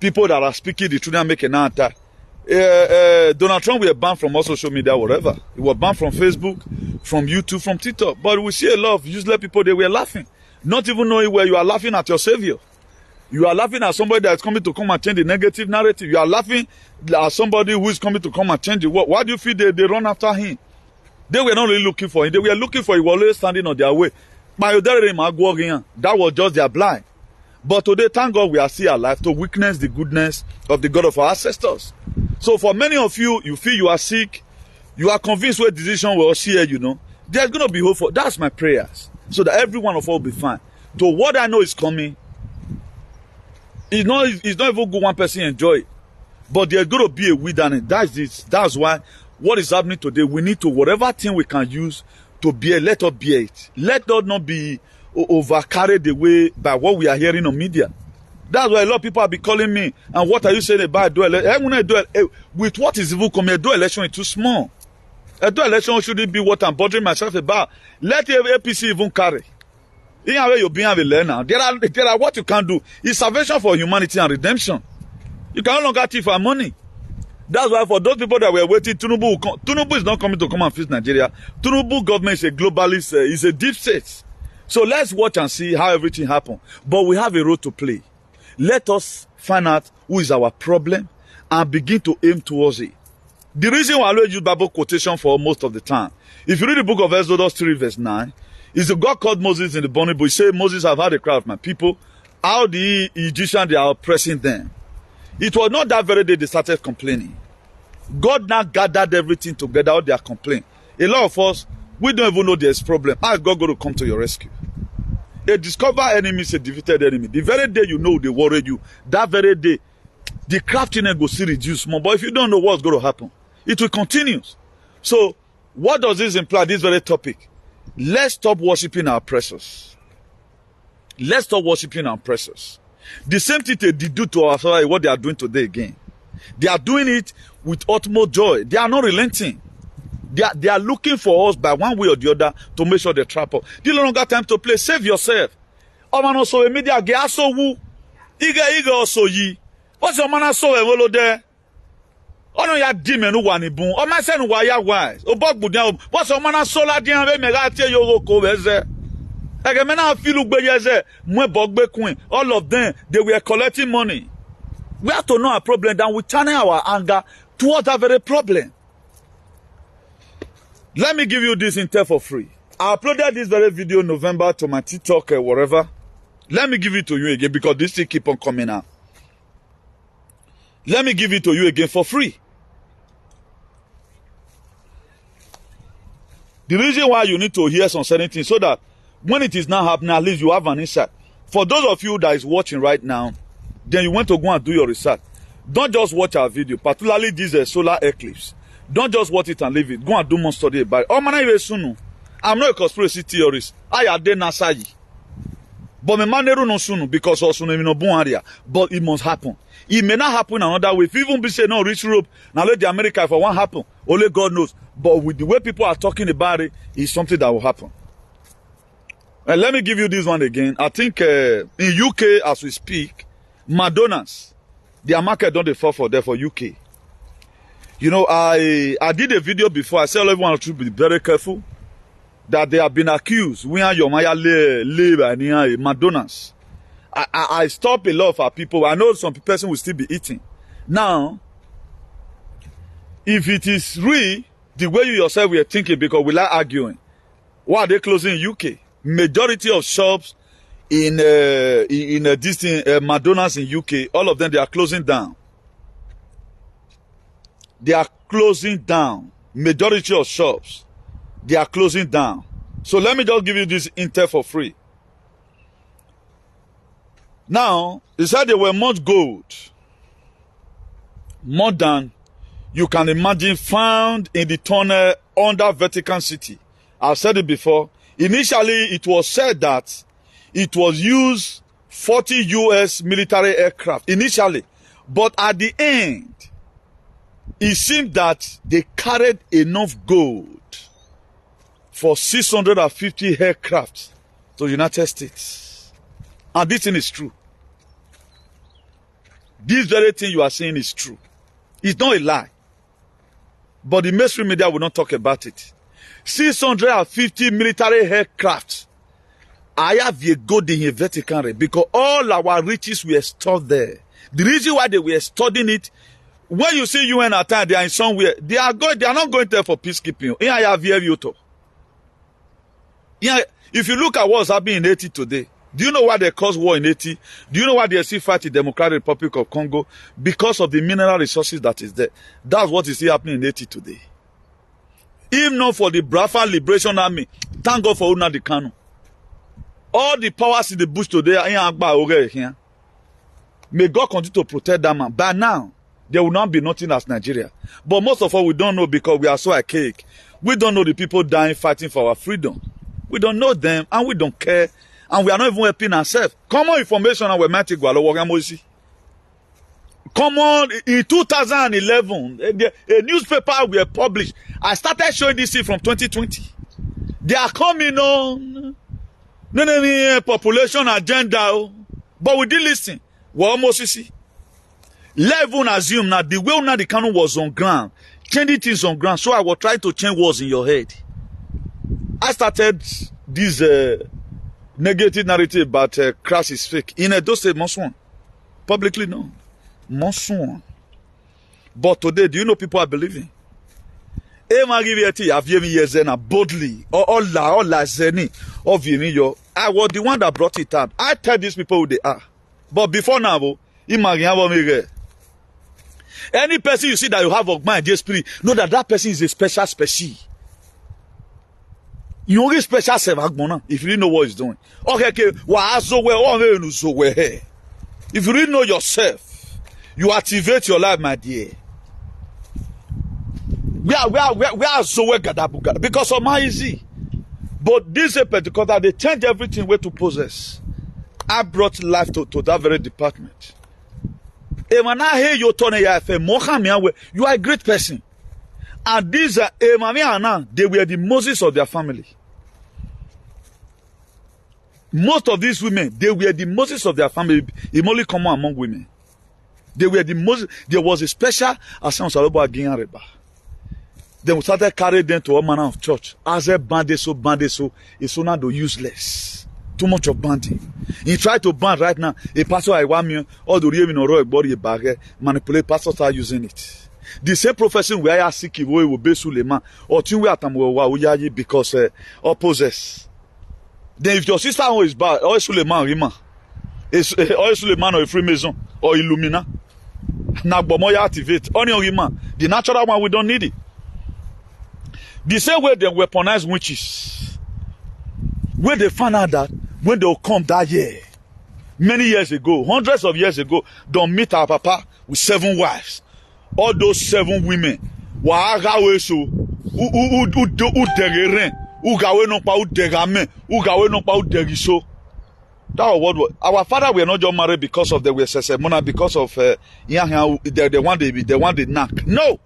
people that are speaking the truth and making an answer. Donald Trump were banned from all social media, whatever. He was banned from Facebook, from YouTube, from TikTok. But we see a lot of useless people, they were laughing. Not even knowing where you are laughing at your savior. You are laughing at somebody that is coming to come and change the negative narrative. You are laughing at somebody who is coming to come and change the world. Why do you feel they run after him? They were not really looking for him. They were looking for him. He was always standing on their way. That was just their blind. But today, thank God we are still alive to witness the goodness of the God of our ancestors. So for many of you, you feel you are sick, you are convinced what decision will share, you know, there's going to be hope for. That's my prayers. So that every one of us will be fine. So what I know is coming, it's not even good one person enjoy it. But there's going to be a wilderness. That's why what is happening today, we need to, whatever thing we can use to bear, let us bear it. Let us not be over carried away by what we are hearing on media. That's why a lot of people have been calling me. And what are you saying about dual election? With what is even coming, a dual election is too small. A dual election shouldn't be what I'm bothering myself about. Let the APC even carry. In a way, you're being a learner. There are what you can do. It's salvation for humanity and redemption. You can no longer thief our money. That's why for those people that were waiting, Tinubu is not coming to come and fix Nigeria. Tinubu government is a globalist, is a deep state. So let's watch and see how everything happens. But we have a role to play. Let us find out who is our problem and begin to aim towards it. The reason why I always use Bible quotation for most of the time, if you read the book of Exodus 3 verse 9, is the God called Moses in the burning bush. He said, Moses, I've had a cry of my people, how the Egyptians, they are oppressing them. It was not that very day they started complaining. God now gathered everything together, all their complaint. A lot of us, we don't even know there's problem. How is God going to come to your rescue? A discovered enemy is a defeated enemy. The very day you know they worry you, that very day, the craftiness will still reduce more. But if you don't know what's going to happen, it will continue. So, what does this imply, this very topic? Let's stop worshiping our oppressors. Let's stop worshiping our oppressors. The same thing they did do to our father, what they are doing today again. They are doing it with utmost joy. They are not relenting. They are looking for us by one way or the other to make sure they trap us. They no longer time to play. Save yourself. Oh man, also a media ge aso wu. Iga also yi. What's your man aso e wolo there? Oh no ya di menu wani bun. Oh man say no wa ya wise. O bog budian. What's your man aso la di an be me ga tie yo ko beze. Ege me na feel ugbe yeze. Mwe bog be queen. All of them, they were collecting money. We have to know our problem, then we channel our anger towards that very problem. Let me give you this intel for free. I uploaded this very video in November to my TikTok or whatever. Let me give it to you again because this thing keep on coming out. Let me give it to you again for free. The reason why you need to hear some certain things so that when it is not happening, at least you have an insight. For those of you that is watching right now, then you want to go and do your research. Don't just watch our video, particularly this solar eclipse. Don't just watch it and leave it. Go and do more study about it. Oh, man, I'm not a conspiracy theorist. I had the Nasayi. But my man no sunu because also no bon area. But it must happen. It may not happen another way. If even be say no reach Europe, now let the America if it won't happen. Only God knows. But with the way people are talking about it, it's something that will happen. And let me give you this one again. I think in UK as we speak, Madonnas, their market don't fall for there for UK. You know, I did a video before. I said everyone should be very careful that they have been accused. We are your Maya live Madonnas. I stop a lot of our people. I know some person will still be eating. Now, if it is real, the way you yourself were thinking, because we like arguing, why are they closing in UK? Majority of shops in Madonnas in UK, all of them, they are closing down. They are closing down. Majority of shops, they are closing down. So let me just give you this intel for free. Now, they said they were much gold, more than you can imagine, found in the tunnel under Vatican City. I've said it before. Initially, it was said that it was used 40 US military aircraft initially. But at the end, it seemed that they carried enough gold for 650 aircraft to the United States. And this thing is true. This very thing you are saying is true. It's not a lie. But the mainstream media will not talk about it. 650 military aircraft. I have a gold in a Vatican because all our riches were stored there. The reason why they were studying it, when you see UN at time, they are in somewhere. They are not going there for peacekeeping. Yeah, if you look at what's happening in Haiti today, do you know why they caused war in Haiti? Do you know why they still fight the Democratic Republic of Congo? Because of the mineral resources that is there. That's what is still happening in Haiti today. If not for the Biafran Liberation Army, thank God for Nnamdi Kanu. All the powers in the bush today are in here. May God continue to protect that man. By now, there will not be nothing as Nigeria. But most of us, we don't know because we are so archaic. We don't know the people dying fighting for our freedom. We don't know them and we don't care. And we are not even helping ourselves. Common information and we might go Come on, in 2011, a newspaper were published. I started showing this thing from 2020. They are coming on population agenda, but we didn't listen. We almost see. Let even assume that the way Nnamdi Kanu was on ground, changing things on ground. So I was trying to change words in your head. I started this negative narrative about crash is fake. In a dose monsoon, publicly known. Monsoon. But today, do you know people are believing? I boldly, I was the one that brought it up. I tell these people who they are. But before now, any person you see that you have of mind, just spirit, know that that person is a special species. You only special self if you didn't know what he's doing. Okay, if you really know yourself, you activate your life, my dear. We are so because of my easy. But this is Pentecost, they change everything way to possess. I brought life to that very department. And when I hear you turn you are a great person. And these are they were the Moses of their family. Most of these women, they were the Moses of their family. It's only common among women. They were the Moses. There was a special Assemble Salobo again Reba. Then we started carrying them to all manner of church. As a bandeso, it's so now useless. Too much of banding. He tried to ban right now. A pastor I want me, all the real in body bag, manipulate pastors are using it. The same profession where I seek will be Suleiman or Tuality because opposes. Then if your sister is bad, or Suleiman Rima, or Suleiman or a Freemason or Illumina, now Bomoya activate. Only Rima, the natural one we don't need it. The same way they weaponize witches, where they found out that when they'll come that year, many years ago, hundreds of years ago, don't meet our papa with 7 wives. All those 7 women, our father were not just married because of the Wesesemona, because of the one they knock. No.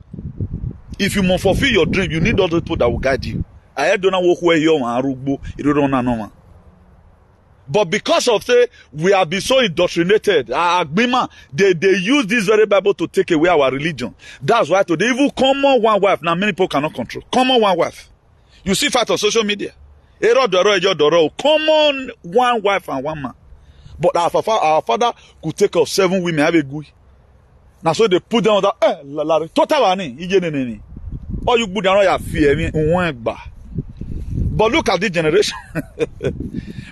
If you must fulfill your dream, you need other people that will guide you. I don't know where you are. But because of we have been so indoctrinated, they use this very Bible to take away our religion. That's why today, even common one wife, now many people cannot control. Common one wife. You see fight on social media. Common one wife and one man. But our father could take us 7 women, have a good. Now so they put them on that, total one, or you put down your fear, but look at this generation.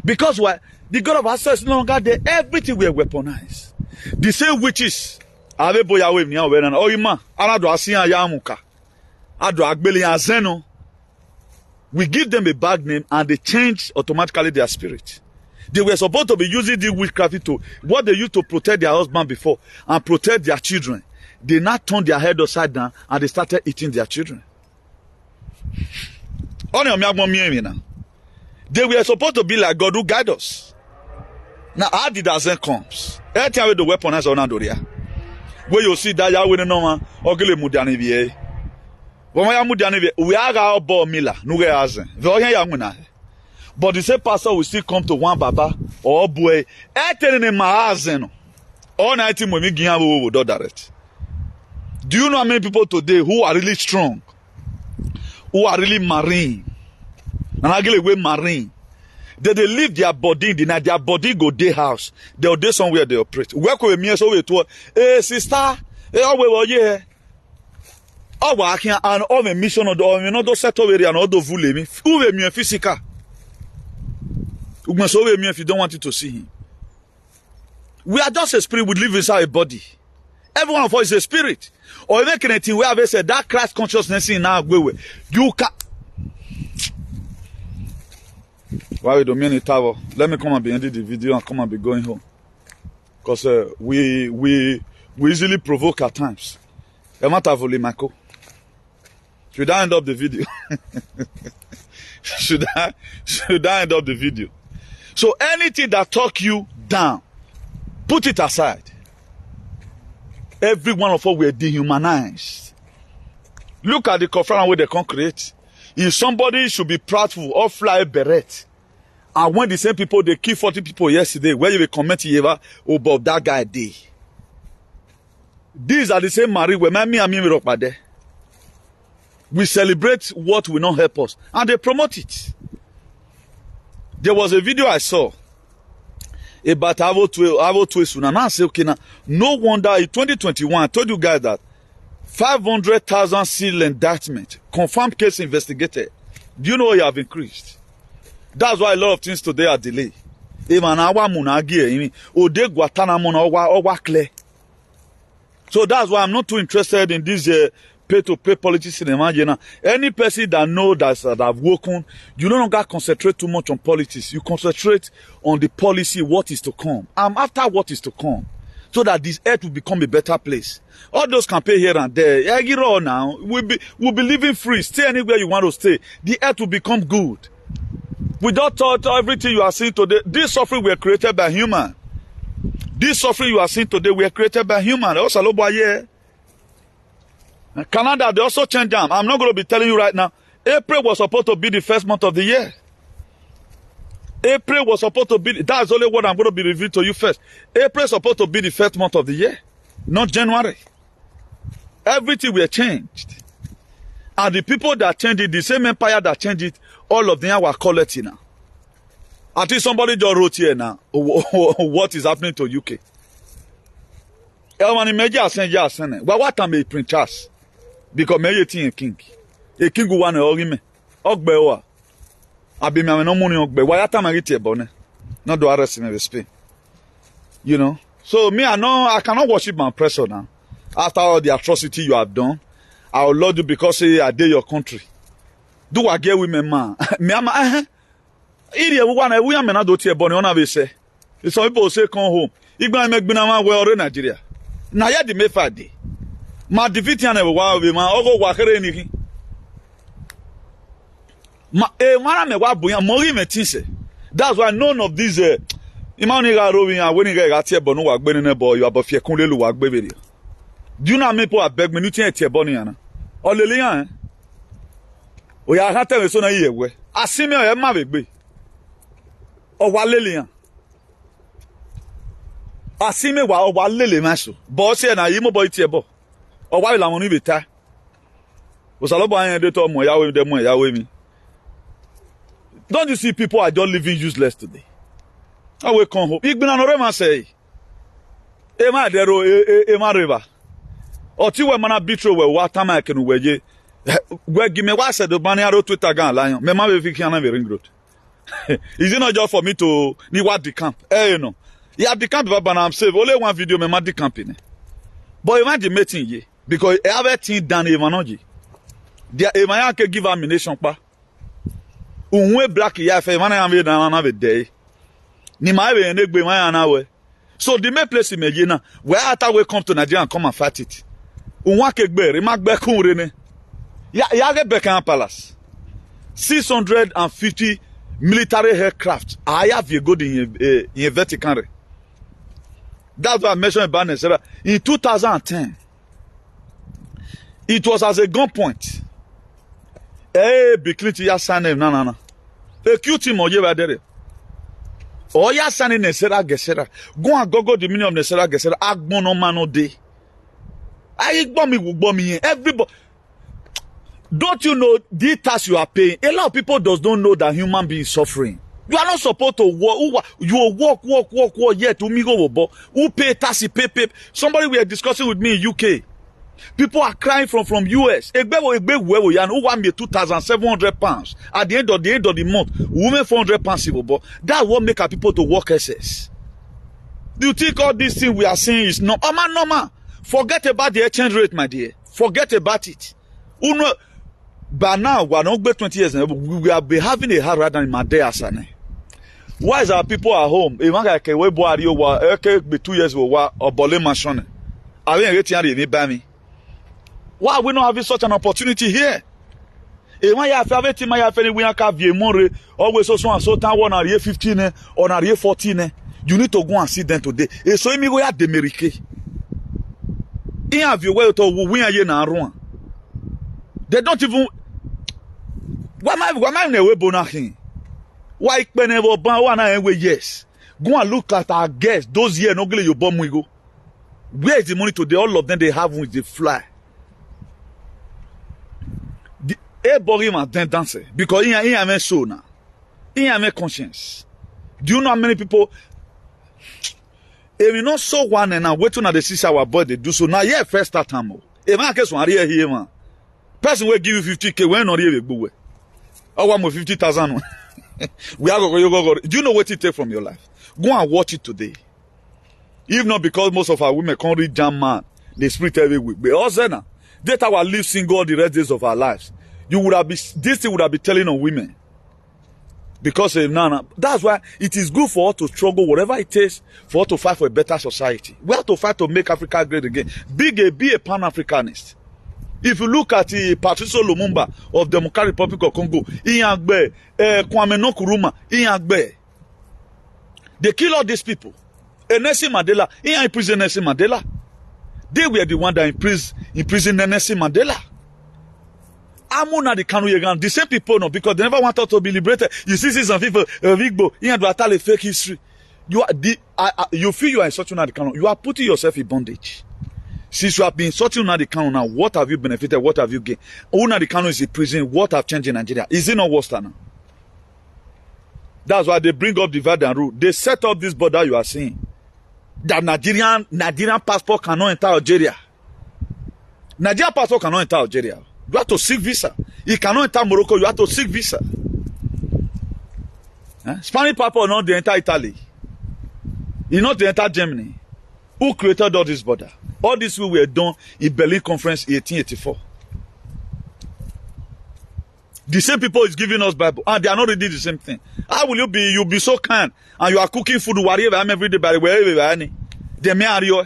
Because why? The God of access no longer there. Everything we are weaponized. The same witches. We give them a bad name and they change automatically their spirit. They were supposed to be using the witchcraft to what they used to protect their husband before and protect their children. they now turned their head upside down and they started eating their children. They were supposed to be like God who guide us. Now, how did that comes? Every time with the weaponize on Andoria, where you see that Yahweh no man, Ogile Mudianivier. When we are Mudianivier, we are our ball miller, Nugazen. But the same pastor will still come to one Baba or boy, Etin in Mahazen. All night when we will do that. Do you know how many people today who are really strong, who are really marine? And I get away marine. They leave their body in the night, their body go day house. They'll day somewhere they operate. Work with me so we to sister, yeah. Oh, working and all the mission of the not settle area and all the vulemi. Who will me physical? You must over me if you don't want you to see him. We are just a spirit, we live inside a body. Every one of us is a spirit. Or even anything where they say that Christ consciousness in our way. You can. Why we don't mean it, Tavo? Let me come and be ending the video and come and be going home. Because we easily provoke at times. Should I end up the video? Should I end up the video? So anything that talk you down, put it aside. Every one of us were dehumanized. Look at the conference where they can create. If somebody should be proudful or fly a beret, and when the same people they kill 40 people yesterday, where you will comment about that guy day. These are the same Marie where me we celebrate what will not help us, and they promote it. There was a video I saw about Avo Twesun, and I say, okay, now, no wonder in 2021, I told you guys that 500,000 seal indictment, confirmed case investigated. Do you know you have increased? That's why a lot of things today are delayed. So that's why I'm not too interested in this pay-to-pay politics in Imagine. Any person that knows that have woken, you no longer concentrate too much on politics. You concentrate on the policy, what is to come. I'm after what is to come, so that this earth will become a better place. All those campaigns here and there, now, we'll be living free. Stay anywhere you want to stay. The earth will become good. Without thought, everything you are seeing today, this suffering were created by human. This suffering you are seeing today were created by human. Canada, they also changed them. I'm not going to be telling you right now. April was supposed to be the first month of the year. April was supposed to be, that's only what I'm going to be revealed to you first. April is supposed to be the first month of the year, not January. Everything were changed. And the people that changed it, the same empire that changed it, all of them were collecting now. I think somebody just wrote here now what is happening to UK. What time a printers? Because me a king. A king who want to me. Ogbewa. Abi me no money ogbe. Why time I get bone? Not do arrest me with Spain. You know. So me I cannot worship my oppressor now. After all the atrocity you have done, I will love you because I dare your country. Do I get women man? Me am we am not do tie bone on have say. Some people say come home. Igba make bina man we already Nigeria. Na ya di me fa dey. Ma defeat ya na we wa be ma ogo wa kere ni. Ma mara me wa boyan mo ri me tin say. That's why none of these imani ga ro yin when ga tie bone wa gbe ni na boy you abofie kunle lu wa gbe be. Do you know how many people beg me nuti tie bone yana? Olele yan. O ya ha tell me so na yewe. Asimi o e ma be gbe. O wa lele yan. Asime wa lele maso. Bo se na yi mo boy tie bo. O wa la won ni beta. O salo bo an de to mo yawo de mo yawo mi. Don't you see people are just living useless today? I will come home. Igbina no rema say. E ma dero e ma river. O ti we mana bitro we wa tama ke no weje. We give me wa said the banner Twitter gan lion. Me ma be fi kian na ring road. Is it not just for me to ni what the camp? You know. You have the camp, but I'm safe. Only one video, me mad the camping. But imagine meeting ye because everything done even there. Emma can give ammunition pa. Unwe black ya fe man am na be day. Ni ma be enegbe man na we. So the main place in Medina, where after we come to Nigeria and come and fight it. Unwa kegbe, remak bekun rene. Yage Bekan Palace. 650 military aircraft. I have you good in Vatican. That's what I mentioned about NSLAV. In 2010, it was as a gunpoint. Bill Clinton ya sign na. A cute team or you there. Or ya sign NSLAV gesera. Go and go the meaning of NSLAV gesera. Agbon no man no day. I bomb everybody. Don't you know the tax you are paying? A lot of people does not know that human beings suffering. You are not supposed to work. You will work. Yet to me go. Who pay tax? Pay. Somebody we are discussing with me in UK. People are crying from US. Who want me £2,700 at the end of the month? Women £400. That's what make our people to work SS. Do you think all this thing we are saying is normal? Forget about the exchange rate, my dear. Forget about it. But now, we are not 20 years, we will be having a hard ride in my day. Why is our people at home? If I can wait, be 2 years or Bole Machine. I mean, why are we not having such an opportunity here? If I have everything, my family, we have more, always so time 1 or 15 or 14. You need to go and see them today. So, we go at the America. In have you way to win a year now. They don't even. Why am I never bonahin? Why never ban yes? Go and look at our guests. Those years no you bomb we go. Where is the money today? All of them they have with the fly. The everybody must then dance because he am a soul now. He am a conscience. Do you know how many people? If you not so one and now waiting at the 6 hour boy they do so now. Yeah, first start time. If I case one here man. Person will give you 50K when not here go away. I want more 50,000. We are go. Do you know what it take from your life? Go and watch it today. If not because most of our women can't read jam man, they split every week. But also now, that our live single the rest days of our lives. You would have this thing would have been telling on women. Because that's why it is good for us to struggle whatever it takes for us to fight for a better society. We have to fight to make Africa great again. Be a Pan-Africanist. If you look at the Patrice Lumumba of Democratic Republic of Congo, Kwame Nkrumah, they kill all these people. Nelson Mandela, he imprisoned Nelson Mandela. They were the one that imprisoned Nelson Mandela. Amuna the Kanu Yegan, the same people no, because they never wanted to be liberated. You see some people, Vigbo, he had to tell a fake history. You feel you are insulting the Kanu. You are putting yourself in bondage. Since you have been insulting the Kanu now, what have you benefited? What have you gained? The Kanu is in prison. What have changed in Nigeria? Is it not worse now? That's why they bring up divide and rule. They set up this border you are seeing. That Nigerian passport cannot enter Algeria. Nigerian passport cannot enter Algeria. You have to seek visa. It cannot enter Morocco. You have to seek visa. Spanish passport not to enter Italy. It not to enter Germany. Who created all this border? All this we were done in Berlin Conference 1884. The same people is giving us Bible, and they are not reading the same thing. How will you be? You'll be so kind, and you are cooking food wherever I'm every day, but wherever any. They may are you.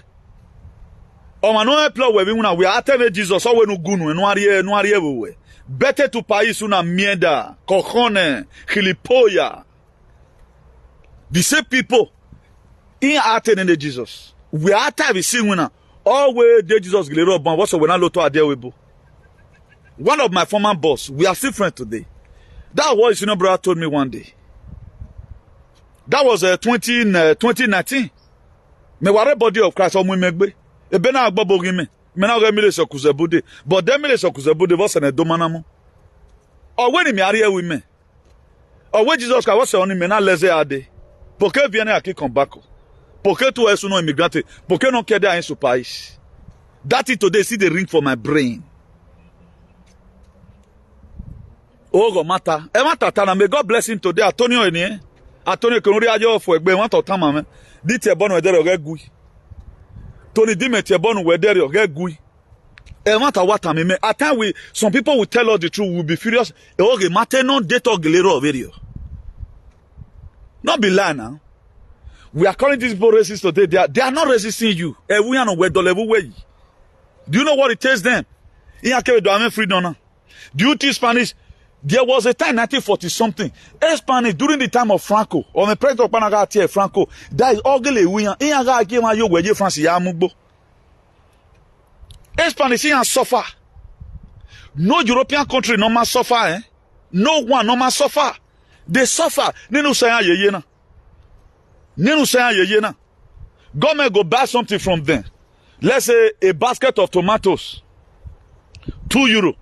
We are telling Jesus, oh, we no gunu, no are everywhere. Better to Paris una mienda, cochone, kilipoya. The same people in attending Jesus. We are time seeing winner. Always de Jesus glero ban what's when I loto adewebo. One of my former boss, we are still friends today. That was you know brother told me one day. That was 2019. Me ware body of Christ omu megbe. E be na agbobo gime. Me na go emile sokuzebude. But dem emile sokuzebude was na domanamo. O we ni me are we me. O we Jesus ka was on me na leze ade. Porque viene aqui com baco. Porque tu és um imigrante? Porque não quer dar isso país? That it today see the ring for my brain. Oh, go mata. E mata tana. May God bless him today. Antonio eni. Antonio kenuri ajo for egbe. Want to tama me. Di te bonu wedere oge gui. Tony di me te bonu wedere oge gui. E mata wata me me. At time some people will tell us the truth. We'll be furious. E oge mate non deto gelero video. Not be lying now. We are calling these people racist today. They are not resisting you. We are not where the level way. Do you know what it takes them? Do you teach Spanish? There was a time, 1940 something, Spanish during the time of Franco, or the president of Panagati Franco, that is ugly. We are in France. Spanish is suffer. No European country no man suffer. Eh? No one no man suffer. They suffer. Nenu say yeyena. Nenu say yeyena. Government go buy something from them. Let's say a basket of tomatoes, €2.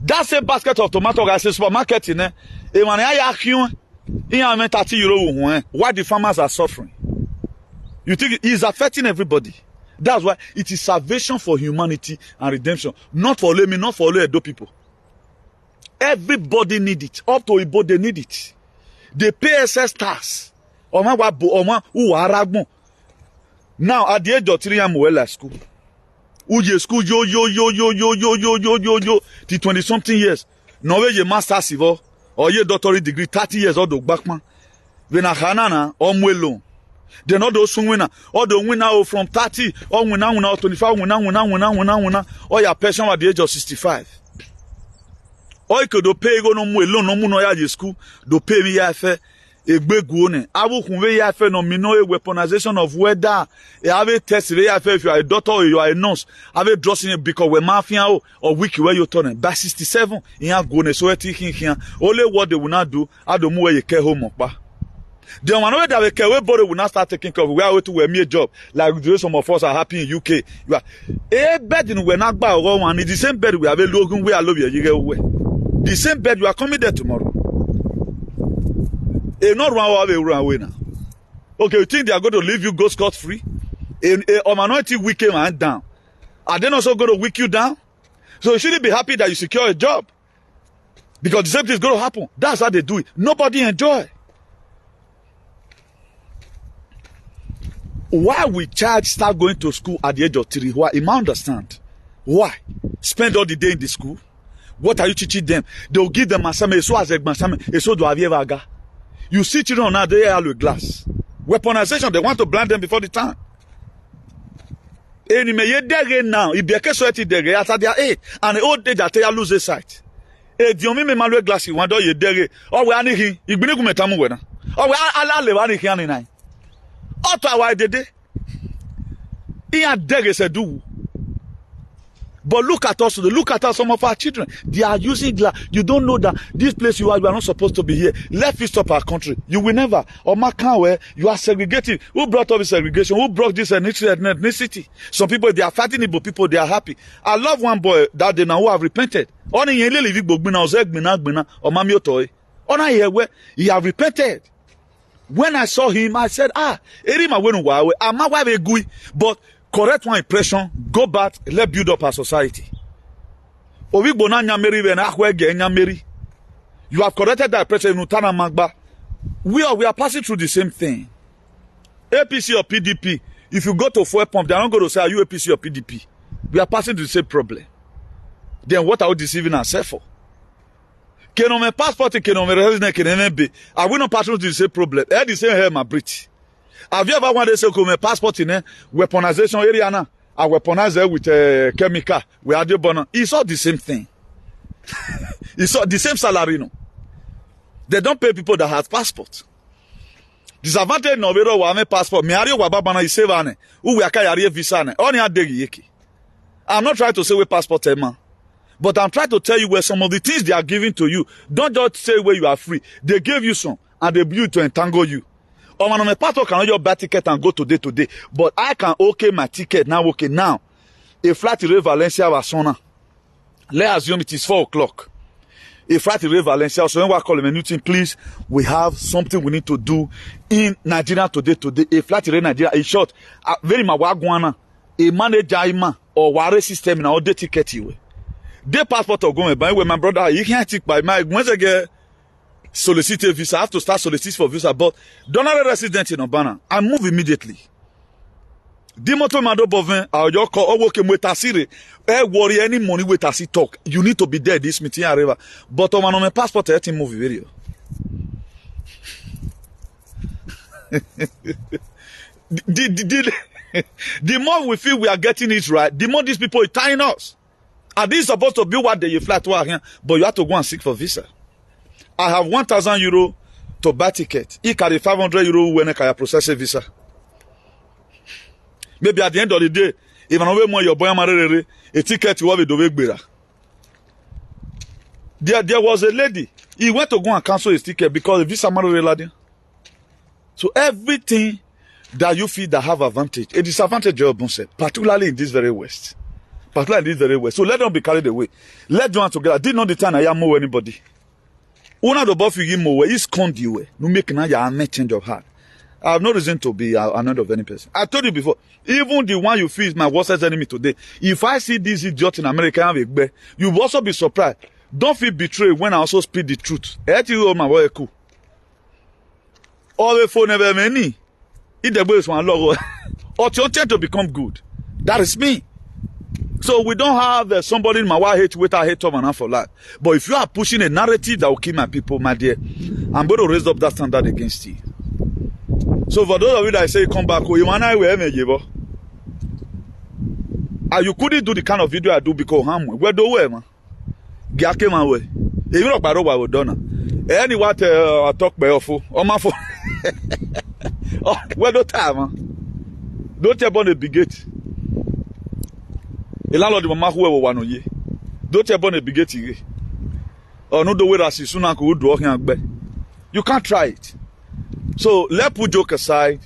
That's a basket of tomatoes at a supermarket in there. Why the farmers are suffering? You think it's affecting everybody? That's why it is salvation for humanity and redemption. Not for me, not for Edo people. Everybody need it. Up to Ibo, they need it. They pay SS tax. Now, at the age of 3, I'm well at school. Uje school yo till 20-something years. No way ye master civil or ye doctorate degree 30 years or the backman. When a hanana or mwelo. They not those winner or the winner from 30 or winner 25 winner or your person at the age of 65. Or you could pay go no mwelo no muno ya school do pay me ya fe. Abu no weaponization of weather. Have a test if you are a doctor or you are a nurse. Have a dressing because we're mafia or wiki where you turn by 67 in a gone so here. Only what they will not do, I don't move where you care home. The one way that we care body will not start taking care of where to wear me a job. Like some of us are happy in UK. You are a bed in we're not by one. It's the same bed we have a Logan where I love you get away. The same bed you are coming there tomorrow. Not run away now. Okay, you think they are going to leave you go scot free? A minority wicked man down. Are they not also going to wick you down? So you shouldn't be happy that you secure a job. Because the same thing is going to happen. That's how they do it. Nobody enjoy. Why we child start going to school at the age of 3? Why? You might understand. Why? Spend all the day in the school. What are you teaching them? They will give them assignment. So as a so do I ever go. You see children now, they are with glass. Weaponization, they want to blind them before the time. Now, if they get after their age, and the old age that they lose their sight. If you me malwe glass, you want to ye dere. Oh, we are not here. You been to tamu wena. Oh, we are all le here ni nine. Oto awa dede. Iya dere se do. But look at us, look at us, some of our children. They are using glass. You don't know that this place you are not supposed to be here. Left it up our country. You will never. Or where you are segregating. Who brought up this segregation? Who brought this ethnicity? Some people, they are fighting it, but people, they are happy. I love one boy that they now who have repented. Only he have repented. When I saw him, I said, but correct one impression, go back, let's build up our society. You have corrected that impression. We are passing through the same thing. APC or PDP, if you go to fuel pump, they are not going to say, are you APC or PDP? We are passing through the same problem. Then what are we deceiving ourselves for? Are we not passing through the same problem? I the same here, my Brit. Have you ever wanted to say my passport in a weaponization area now? I weaponize it with a chemical. We are the it's all the same thing. It's all the same salary. No? They don't pay people that have passport. Disadvantage no we don't have passport. Me are wababana isevane. We are carrying visa ne. Only a degi. I'm not trying to say we passport man. But I'm trying to tell you where some of the things they are giving to you. Don't just say where you are free. They gave you some and they build to entangle you. Or my passport cannot just buy ticket and go today. But I can okay my ticket now. Okay, now. A flight to Valencia was on. Let's assume it is 4 o'clock. A flight to Valencia. So when we call a meeting, please, we have something we need to do in Nigeria today. A flight to Nigeria. In short, very mawagwana. A manager or wire system in our day ticket you. The passport of going by when my brother you can't take by my once again solicit a visa. I have to start soliciting for visa, but don't have a resident in Obana. I move immediately. Dimoto Mado Bovin, I'll your call working with Tasiri. Worry any money with Tasi talk. You need to be there this meeting arriva. But on my passport, I move video. The more we feel we are getting it right, the more these people are tying us. And this is supposed to be what they fly to here, but you have to go and seek for visa. I have 1,000 euro to buy ticket. He carry 500 euro when I can process a visa. Maybe at the end of the day, if I know where your boy a ticket you have to there was a lady. He went to go and cancel his ticket because the visa married. So everything that you feel that have advantage, a disadvantage of particularly in this very West. Particularly in this very West. So let them be carried away. Let them together. Did not the time I am more anybody. Una the buff you give more is condi way. No make now ya change of heart. I have no reason to be annoyed of any person. I told you before, even the one you feel is my worst enemy today. If I see this idiot in America, you will also be surprised. Don't feel betrayed when I also speak the truth. All the phone never many. If the boy is one logo, or to become good. That is me. So we don't have somebody in my wife hate with a hate of and for life. But if you are pushing a narrative that will kill my people, my dear, I'm going to raise up that standard against you. So for those of you that say come back, you couldn't do the kind of video I do because where do we man? Get my way. If you don't know what we've done. Any what I talk by for on my phone. Oh, where do time man? Don't tell about the big gate. A landlord mama who ever one ye. Don't tell about the big gate. Or no the way that soon I could do you can't try it. So let's put joke aside.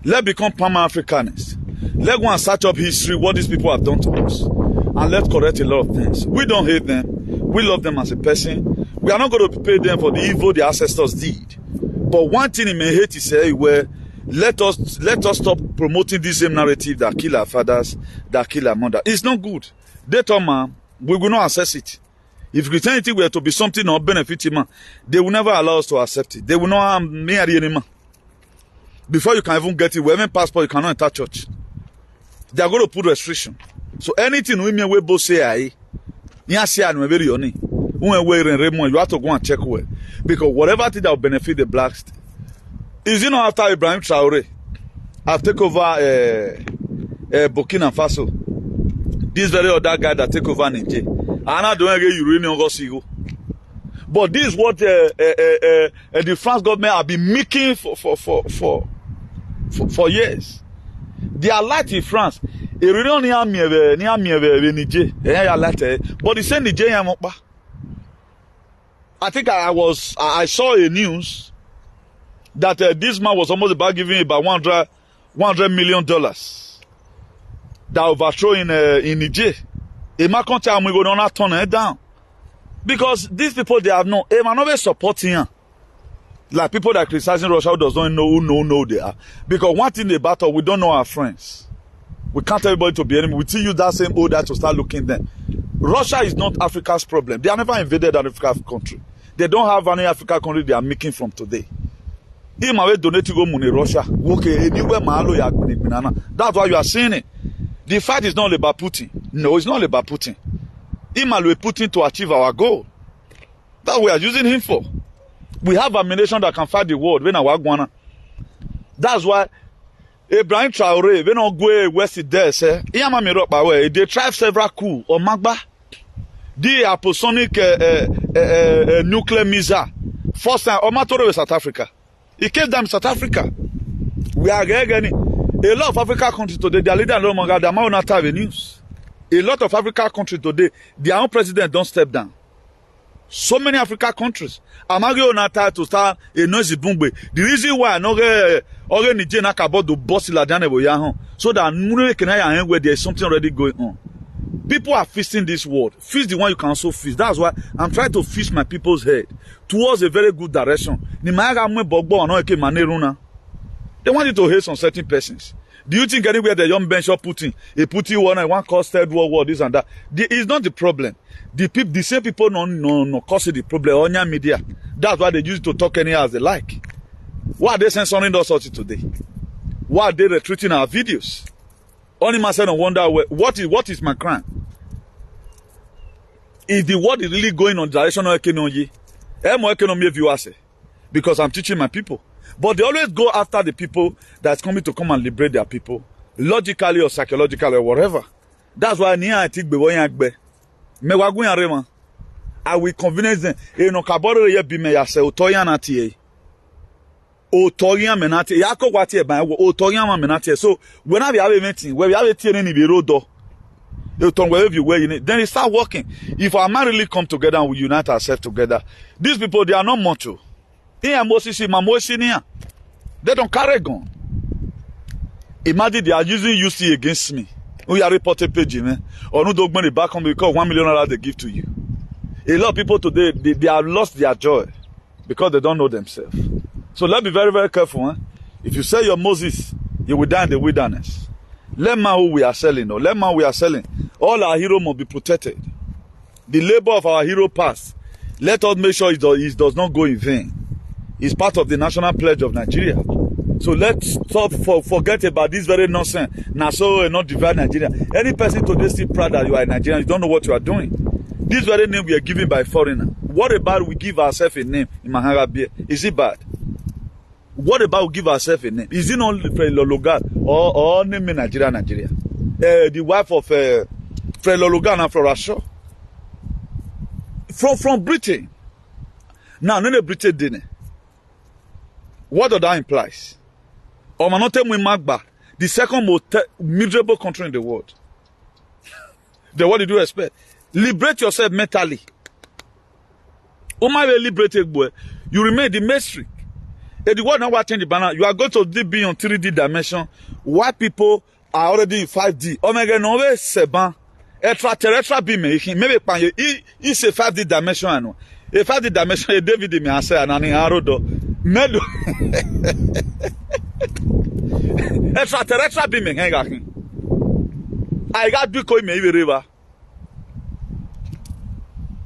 Let's become Pan-Africanists. Let's go and search up history, what these people have done to us. And let's correct a lot of things. We don't hate them. We love them as a person. We are not going to pay them for the evil their ancestors did. But one thing he may hate is where let us stop promoting this same narrative that kill our fathers, that kill our mother. It's not good. They told man, we will not access it. If Christianity were to be something or benefit him, they will never allow us to accept it. They will not marry anymore. Before you can even get it, wherever passport, you cannot enter church. They are going to put restriction. So anything we may both say, you have to go and check where. Because whatever thing that will benefit the blacks, is not after Ibrahim Traore have taken over Burkina Faso. This very other guy that take over Niger. And I don't get uranium go. But this is what the France government have been making for years. They are light in France. Niger. But they say Niger. I think I saw a news that this man was almost about giving about $100 million that overthrow in Niger. A man can't tell me go down and turn it down. Because these people, they have no, they are not supporting him. Like people that are criticizing Russia who does not know who they are. Because one thing about battle, we don't know our friends. We can't tell everybody to be enemy. We still use that same order to start looking them. Russia is not Africa's problem. They have never invaded an African country. They don't have any African country they are making from today. If I donate to go money Russia, okay, that's why you are seeing it. The fight is not about Putin. No, it's not about Putin. We're Putin to achieve our goal. That we are using him for. We have ammunition that can fight the world. That's why Ibrahim Traore, when I go west there, say, they try several coups or Magba. The hypersonic nuclear missile. First time, Omatoro in South Africa. He came down in South Africa. We are getting a lot of African countries today, their leader no longer, they are not having news. A lot of African countries today, their own president don't step down. So many African countries. I'm arguing not to start a noisy boom. The reason why I know Niger about the boss so that where there is something already going on. People are feasting this world. Feast the one you can also feast. That's why I'm trying to feast my people's head towards a very good direction. They want you to hate some certain persons. Do you think anywhere the young bench of Putin, a Putin one cause third world war, this and that? It's not the problem. The same people no causing the problem on your media. That's why they use it to talk anyhow as they like. Why are they censoring us today? Why are they retweeting our videos? Only myself and wonder what is my crime? Is the world really going on direction of economy? Because I'm teaching my people. But they always go after the people that's coming to come and liberate their people. logically or psychologically or whatever. That's why I think me wagun ya rema. I will convince them. No kaboro ye bi me ya se otoyan atie. Otoyan menate. Yako watie ban otoyan ma menate. So when I have a meeting, where we have a tie ni bi rodo. Then it start working. If our man really come together and we unite ourselves together, these people, they are not macho. They don't carry gun. Imagine they are using UC against me. We are reported page, man. Or no dog money back home because $1 million they give to you. A lot of people today, they have lost their joy because they don't know themselves. So let's be very, very careful. Huh? If you say you're Moses, you will die in the wilderness. Let man who we are selling, or let man we are selling. All our heroes must be protected. The labor of our hero past, let us make sure it does not go in vain. It's part of the national pledge of Nigeria. So let's stop forget about this very nonsense. Naso not divide Nigeria. Any person today still proud that you are a Nigerian, you don't know what you are doing. This very name we are given by foreigner. What about we give ourselves a name in Maharabi? Is it bad? What about we give ourselves a name? Is it not Lologan or name in Nigeria? The wife of Fred Lologan and Flora Shaw. From Britain. Now, none of Britain didn't. What does that imply? Magba, the second most miserable country in the world. Then what did you expect? Liberate yourself mentally. Liberated boy, you remain the matrix. And the world now watching the banner. You are going to be on 3D dimension. Why people are already in 5D? Omega no way seban. Extraterrestrial being maybe it's a 5D dimension. A 5D dimension. David me answer and an arodo. Medo. Extraterrestrial being I got do koi me river.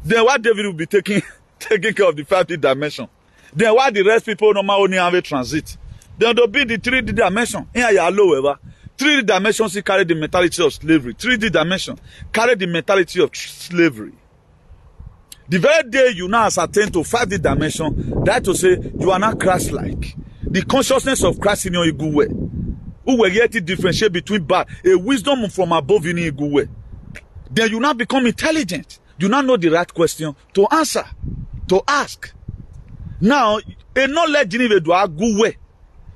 Then what David will be taking care of the 5D dimension? Then why the rest people normal only have a transit? Then they'll be the 3D dimension. Here you are lower. 3D dimensions carry the mentality of slavery. 3D dimension carry the mentality of slavery. The very day you now ascertain to 5D dimension, that to say you are not Christ-like. The consciousness of Christ in your good way. Who will yet differentiate between bad, a wisdom from above in a good way. Then you now become intelligent. You now know the right question to answer, to ask. Now, a knowledge in do a good way.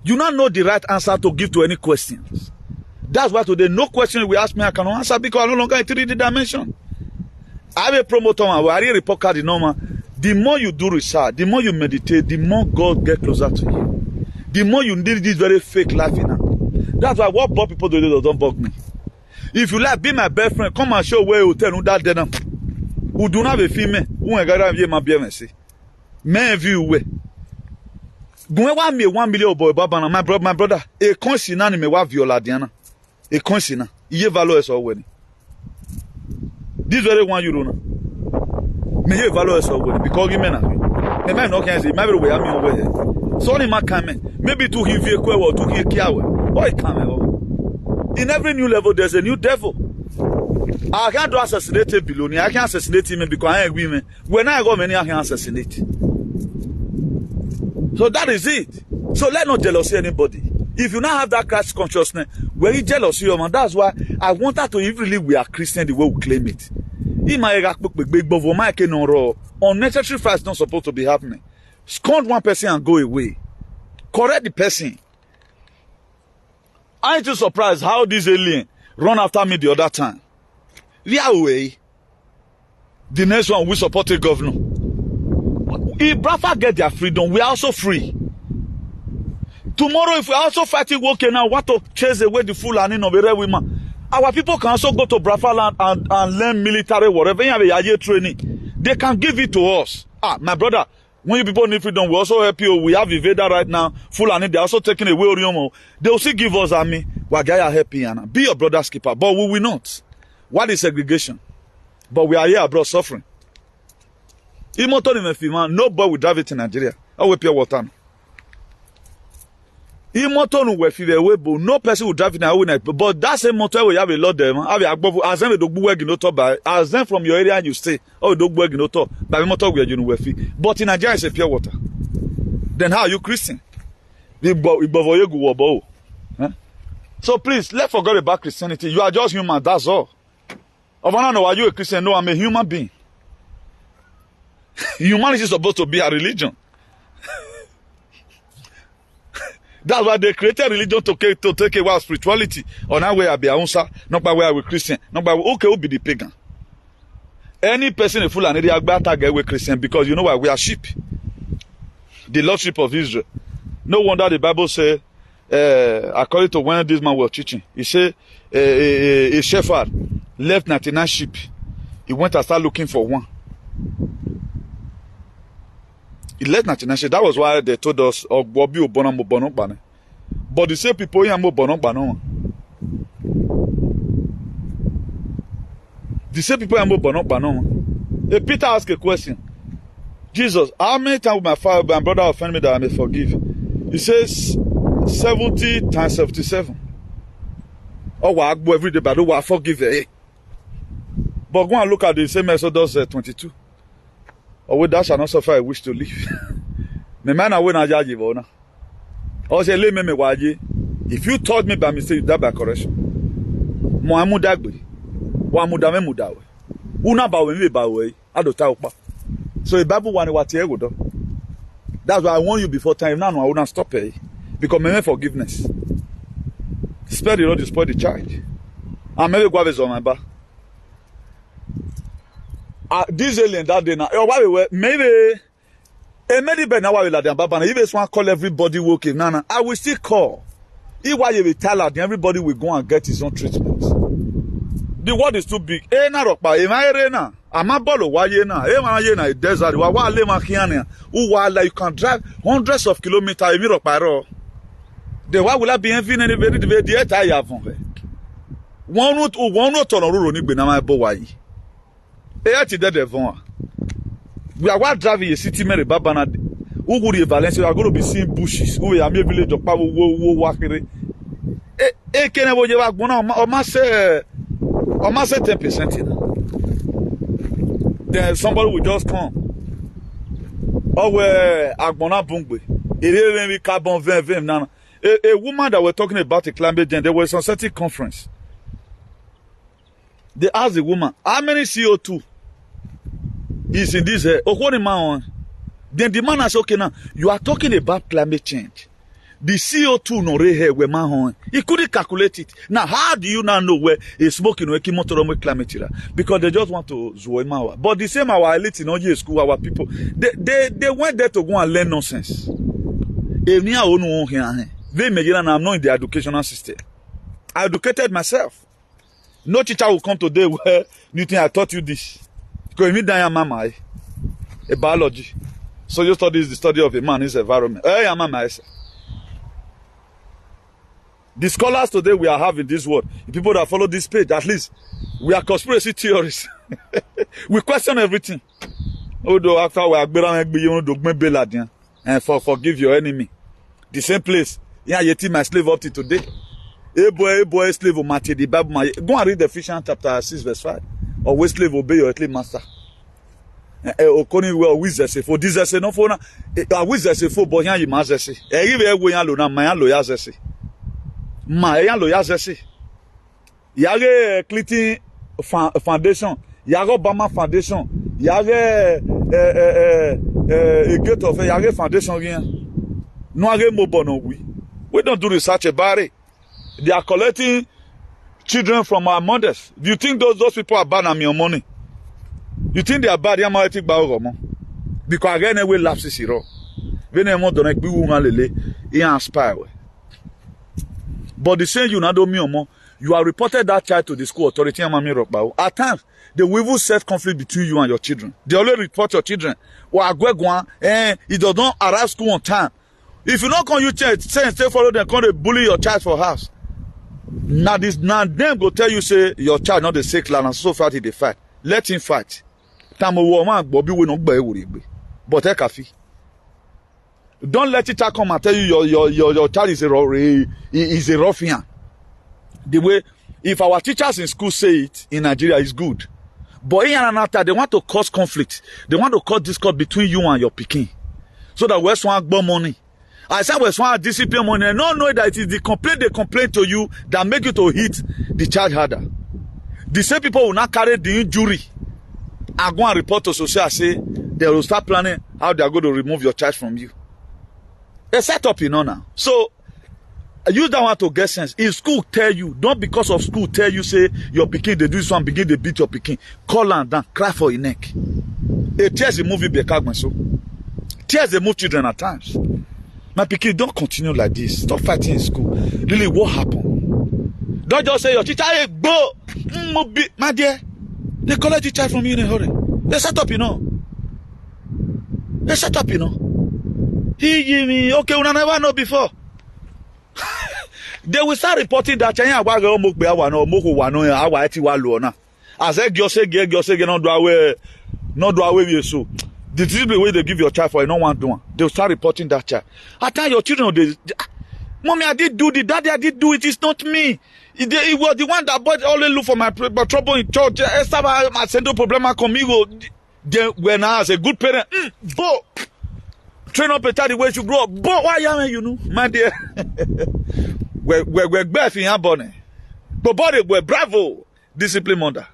You now know the right answer to give to any questions. That's why today, no question we ask me, I cannot answer because I no longer in 3D dimension. I have a promoter, I read report card, the more you do research, the more you meditate, the more God get closer to you. The more you need this very fake life in. That's why what bug people do don't bug me. If you like, be my best friend, come and show where you tell who that then. Who do not have a female, who ain't got a my BMC. Men view way. Go one me 1 million boy, Baba, my brother, a consina me wa viola diana. A consina. Ye value is all winning. This very €1 now. Me ye value is all winning because you men are. The man no can say, maybe we are me over here. So only my coming. Maybe to give you a query or to give Kiawe. Why come? In every new level, there's a new devil. I can't do assassinate below me. I can't assassinate him because I agree. When I go, many I can assassinate. So that is it. So let not jealousy anybody. If you now have that Christ consciousness, where you jealous you, man, that's why I want that to if really we are Christian the way we claim it. Unnecessary fights not supposed to be happening. Scorn one person and go away. Correct the person. I ain't too surprised how this alien run after me the other time. Real way. The next one we support a governor. If Brafa get their freedom, we are also free. Tomorrow, if we are also fighting working now, what to chase away the full and of the women, our people can also go to Brafa land and learn military whatever. You have a training. They can give it to us. My brother, when you people need freedom, we also help you. We have Iveda right now, full and they're also taking away Oriomo. They will still give us army. Wagaya happy and be your brother's keeper, but we will not. What is segregation? But we are here abroad suffering. Nobody will drive it in Nigeria. I will pure water. No person will drive it in Nigeria. But that same motor will have a lot there. As them from your area and you stay. But in Nigeria it's a pure water. Then how are you Christian? So please, let's forget about Christianity. You are just human, that's all. Of I don't know, are you a Christian? No, I'm a human being. Humanity is supposed to be a religion. That's why they created religion to take away our spirituality. On our way, I be a unsa, not by way I be Christian, not by okay, who be the pagan. Any person in full and area get away Christian because you know why we are sheep. The Lordship of Israel. No wonder the Bible say, according to when this man was teaching, he said a shepherd left 99 sheep. He went and started looking for one. He left 99 sheep. That was why they told us, but the same people here mo bono. The same people here mo bono. Peter asked a question. Jesus, how many times will my brother offend me that I may forgive? He says 70 times 77. Oh, I go every day, but I don't forgive. But go and look at the same Exodus 22. Or with that shall not suffer I wish to live. Me man I will not judge you. Or say, let me waji. If you taught me by mistake, that by correction. Mo amudagbe. Wa mudame mudawe. Una bawe mi bawe. Ado ta upa. So the Bible one what here go do. That's why I warn you before time. Now I will not stop it. Because me forgiveness. Spare the Lord, spoil the child. And maybe go have on my back. This alien that day now. Maybe now I will let them back. If it's one call everybody working, Nana, I will still call. If why you will tell her, everybody will go and get his own treatment. The world is too big. Na ropa, na. Ama bolo wa ye na. Ye na desert. Wa le ma kiane. You can drive hundreds of kilometers. Emi ropa ro. The why will I be envying anybody the entire avon. One no tono ro ni gbe na ma bo wa yi. Ti de devon. We are driving a city mere baba na. Uguri Valencia, we are going to be seeing bushes. We are village of Pawo wo wakere. Kene wo je wa gbona o ma say 10%. Then somebody will just come. Oh, where Agbona Bungbe. It is carbon 20. A woman that we're talking about the climate change, there was some certain conference. They asked the woman, how many CO2 is in this air? Then the man said, okay, now you are talking about climate change. The CO2 no here where man he couldn't calculate it. Now, how do you now know where a smoking or climate change? Because they just want to zoe. But the same our elite in all school, our people, they went there to go and learn nonsense. They imagine I'm not in the educational system. I educated myself. No teacher will come today where you think I taught you this. Because me die mama a biology. So you study the study of a man, his environment. Hey, mama. The scholars today we are having this world, the people that follow this page, at least we are conspiracy theorists. We question everything. Although after we are and forgive your enemy. The same place. Yeah, you my slave up to today. A boy, slave will match the Bible. Go and read the Ephesians chapter 6, verse 5. Always slave obey your earthly master. Okoni we always say for this say no for na always say for boy you must say. E give we yan lo na man loyal say. Ma yan loyal say. Yare Clinton Foundation, yare Obama Foundation, yare Gate of yare Foundation rien. No are mo bono we don't do research about it. They are collecting children from our mothers. Do you think those people are bad on your money? You think they are bad? Because again, they will lapse zero. When they want to make people inspire. But the same you not do me you have reported that child to the school authority. At times, they will even set conflict between you and your children. They always report your children. It does not arrive school on time. If you don't come, you say stay follow them, come they bully your child for house. Now them go tell you say your child not the sick land and so far they fight. Let him fight. But don't let it come and tell you your child is a ruffian. The way if our teachers in school say it in Nigeria is good. But in another they want to cause conflict. They want to cause discord between you and your pikin. So that West want more money. I said, well, one discipline money, and not know that it is the complaint they complain to you that make you to hit the charge harder. The same people will not carry the injury and go and report to social, say they will start planning how they are going to remove your charge from you. A setup, now. So, use that one to get sense. If school tell you, don't because of school tell you, say, your pikin, they do this one, begin, they beat your pikin. Call and down, cry for your neck. It tears the movie, so. Tears they move children at times. My pikin, don't continue like this. Stop fighting in school. Really, what happened? Don't just say your teacher, hey, go. My dear, they collect the child from you in a hurry. They set up, They set up, He give me, okay, we never know before. They will start reporting that China waga omokbe awa no moko wa no awa eti wa lo na. As e gyose no do away with so. The discipline way they give your child for no one do. They will start reporting that child. At time your children they Mommy, I did do the daddy, I did do it. It's not me. It was the one that boy always look for my trouble in church. Estaba haciendo problema conmigo. When I was a good parent, train up a child the way you grow up. But why am my dear? We're birthing your bonnet. But body, we're bravo. Discipline mother.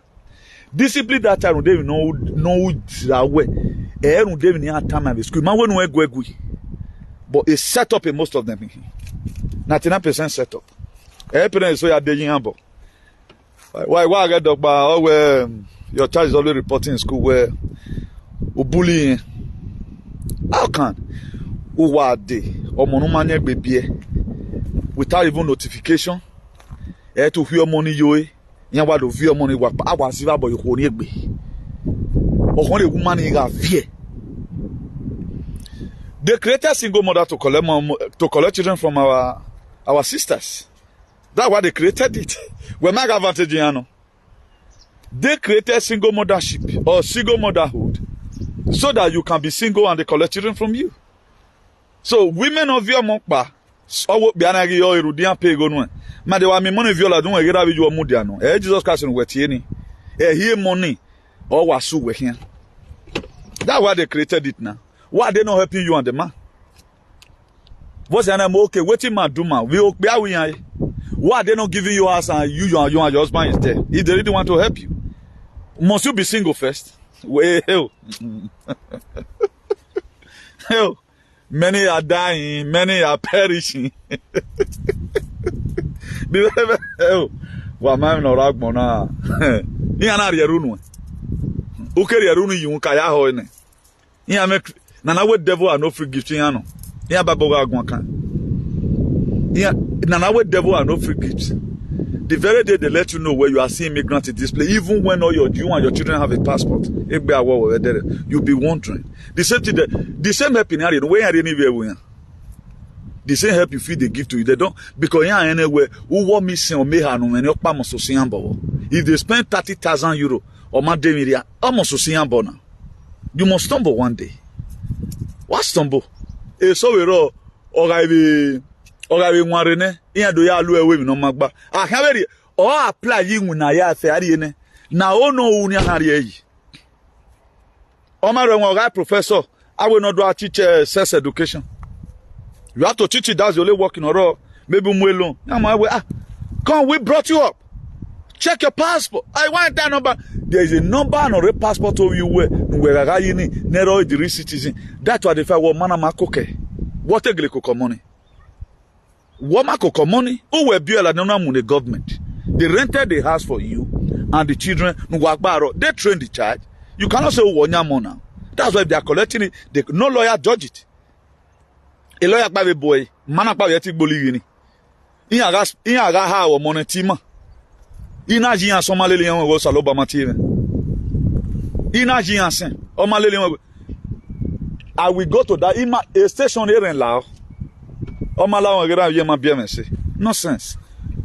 Discipline that child, they know that way. They don't have time at school. Man, when we go, but it's set up in most of them. 99% set up. Parents so you are dating humble. Why I get dog by where your child is always reporting in school where bullying. How can who are they or monomania baby without even notification? To hear money you what to hear money what I was about you won't be. Or when a woman in a fear. They created a single mother to collect children from our sisters. That's why they created it. We're not advantage, They created single mothership or single motherhood so that you can be single and they collect children from you. So women of your mokba, so bianagi yo irudian pego no. Ma de wa me money viola don egera bi jo mudia no. Jesus Christ no wetie ni. Here money or wasu we here. That's why they created it now. Why are they not helping you and the man? What's the name? Okay, waiting man do man. Why are they not giving you house and you and your husband is there? If they really want to help you, must you be single first? Well, hell, many are dying, many are perishing. Wa ma no ragmo na. Iya na rierunu. Ukeri rierunu yi kaya ho ne. Iya me na we devil are no free gift yan no. Iya babo ga agun kan. Iya na we devil are no free gifts. The very day they let you know where you are seeing immigrant in this place, even when all you and your children have a passport, you'll be wondering. The same thing, the same help in area, where are anywhere? The same help you feel they give to you, they don't because you anywhere who want missing or may have no many if they spend 30,000 euro or more than almost so now. You must stumble one day. What stumble? So we all Ogawe nwarene iya do ya alu ewe mi no magba ahaweri o apply yi nwuna ya afa ari ne na ono wu ni ahari eyi o ma re won oga professor awe no do teach sex education you have to teach it. That's the only work in oro maybe mu alone come we brought you up, check your passport. I want that number. There is a number on a passport of you where you need nero the citizen. That's why they find what man makoke what a glico money. Womako money, who were built at the government. They rented the house for you and the children. They train the child. You cannot say oh now. That's why if they are collecting it, no lawyer judge it. A lawyer by the boy, man up by bolini. In a ha or monetima. In a gian Somalian was a loba material. In a gian or Malilian. I will go to that in a station here in Lao. Nonsense.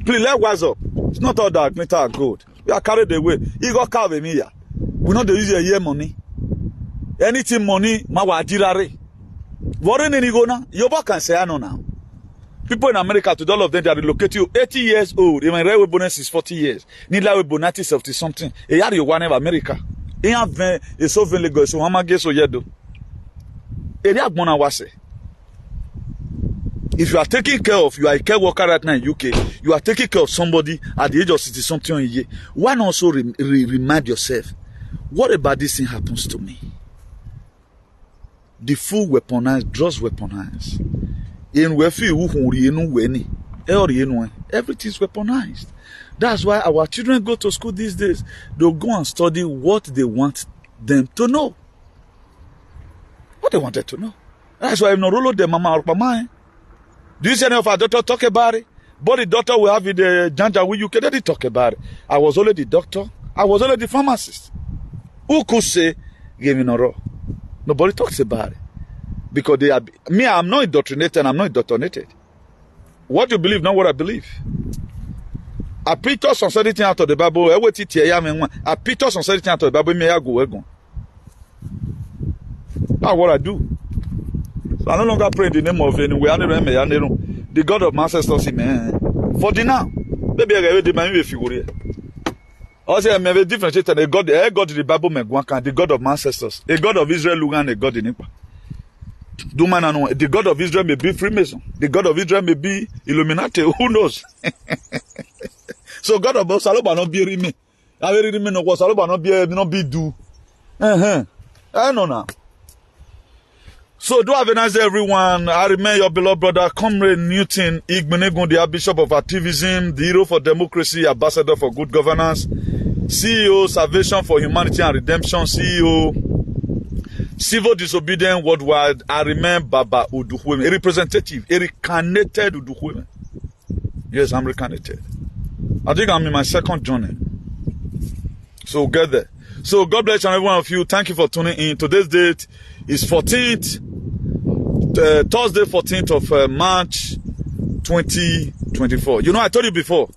Please let wise up. It's not all that metal are good. We are carried away. You got carve me here. We not use your year money. Anything money, mawa dirare. Warren and Igona, your back can say I know now. People in America, to all of them, they are relocated you 80 years old. Even railway bonus is 40 years. Need la bonus 70 something. A yard you one of America. In a so very good. So I'm a guess or yedo. Area Bona wase. If you are taking care of, you are a care worker right now in UK, you are taking care of somebody at the age of 60-something a year, why not also remind yourself, what about this thing happens to me? The food weaponized, drugs weaponized. Everything is weaponized. That's why our children go to school these days. They'll go and study what they want them to know. What they wanted to know. That's why if no rolo the mama or mama. Do you see any of our doctor talk about it? But the doctor will have it the Janja with you can they talk about it. I was only the doctor. I was only the pharmacist. Who could say give me no raw? Nobody talks about it. Because they are me, I'm not indoctrinated, I'm not indoctrinated. What you believe, not what I believe. I picked us on certain out of the Bible. I picked us on certain out of the Bible. May I go? That's what I do. So I no longer pray in the name of the God of my ancestors. Man, for the now, maybe I will demand you figure. Also, I may differentiate the God. God the Bible the God of my ancestors, a God of Israel, and a God in Ipa. The God of Israel may be Freemason. The God of Israel may be Illuminati. Who knows? So God of Saloba not be me. I really no was Saloba not be do. I know now. So do have a nice day, everyone. I remain your beloved brother, Comrade Newton Igbenegun, the Bishop of Activism, the Hero for Democracy, Ambassador for Good Governance, CEO, Salvation for Humanity and Redemption, CEO, Civil Disobedience Worldwide. I remain Baba Uduhueme, a representative, a recarnated Uduhueme. Yes, I'm recarnated. I think I'm in my second journey. So get there. So God bless every one of you. Thank you for tuning in. Today's date is 14th, Thursday 14th of March 2024. You know, I told you before,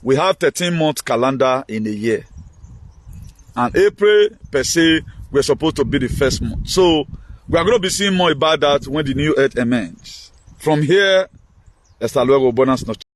we have 13-month calendar in a year. And April, per se, we're supposed to be the first month. So we are going to be seeing more about that when the new earth emerges. From here, hasta luego, buenas noches.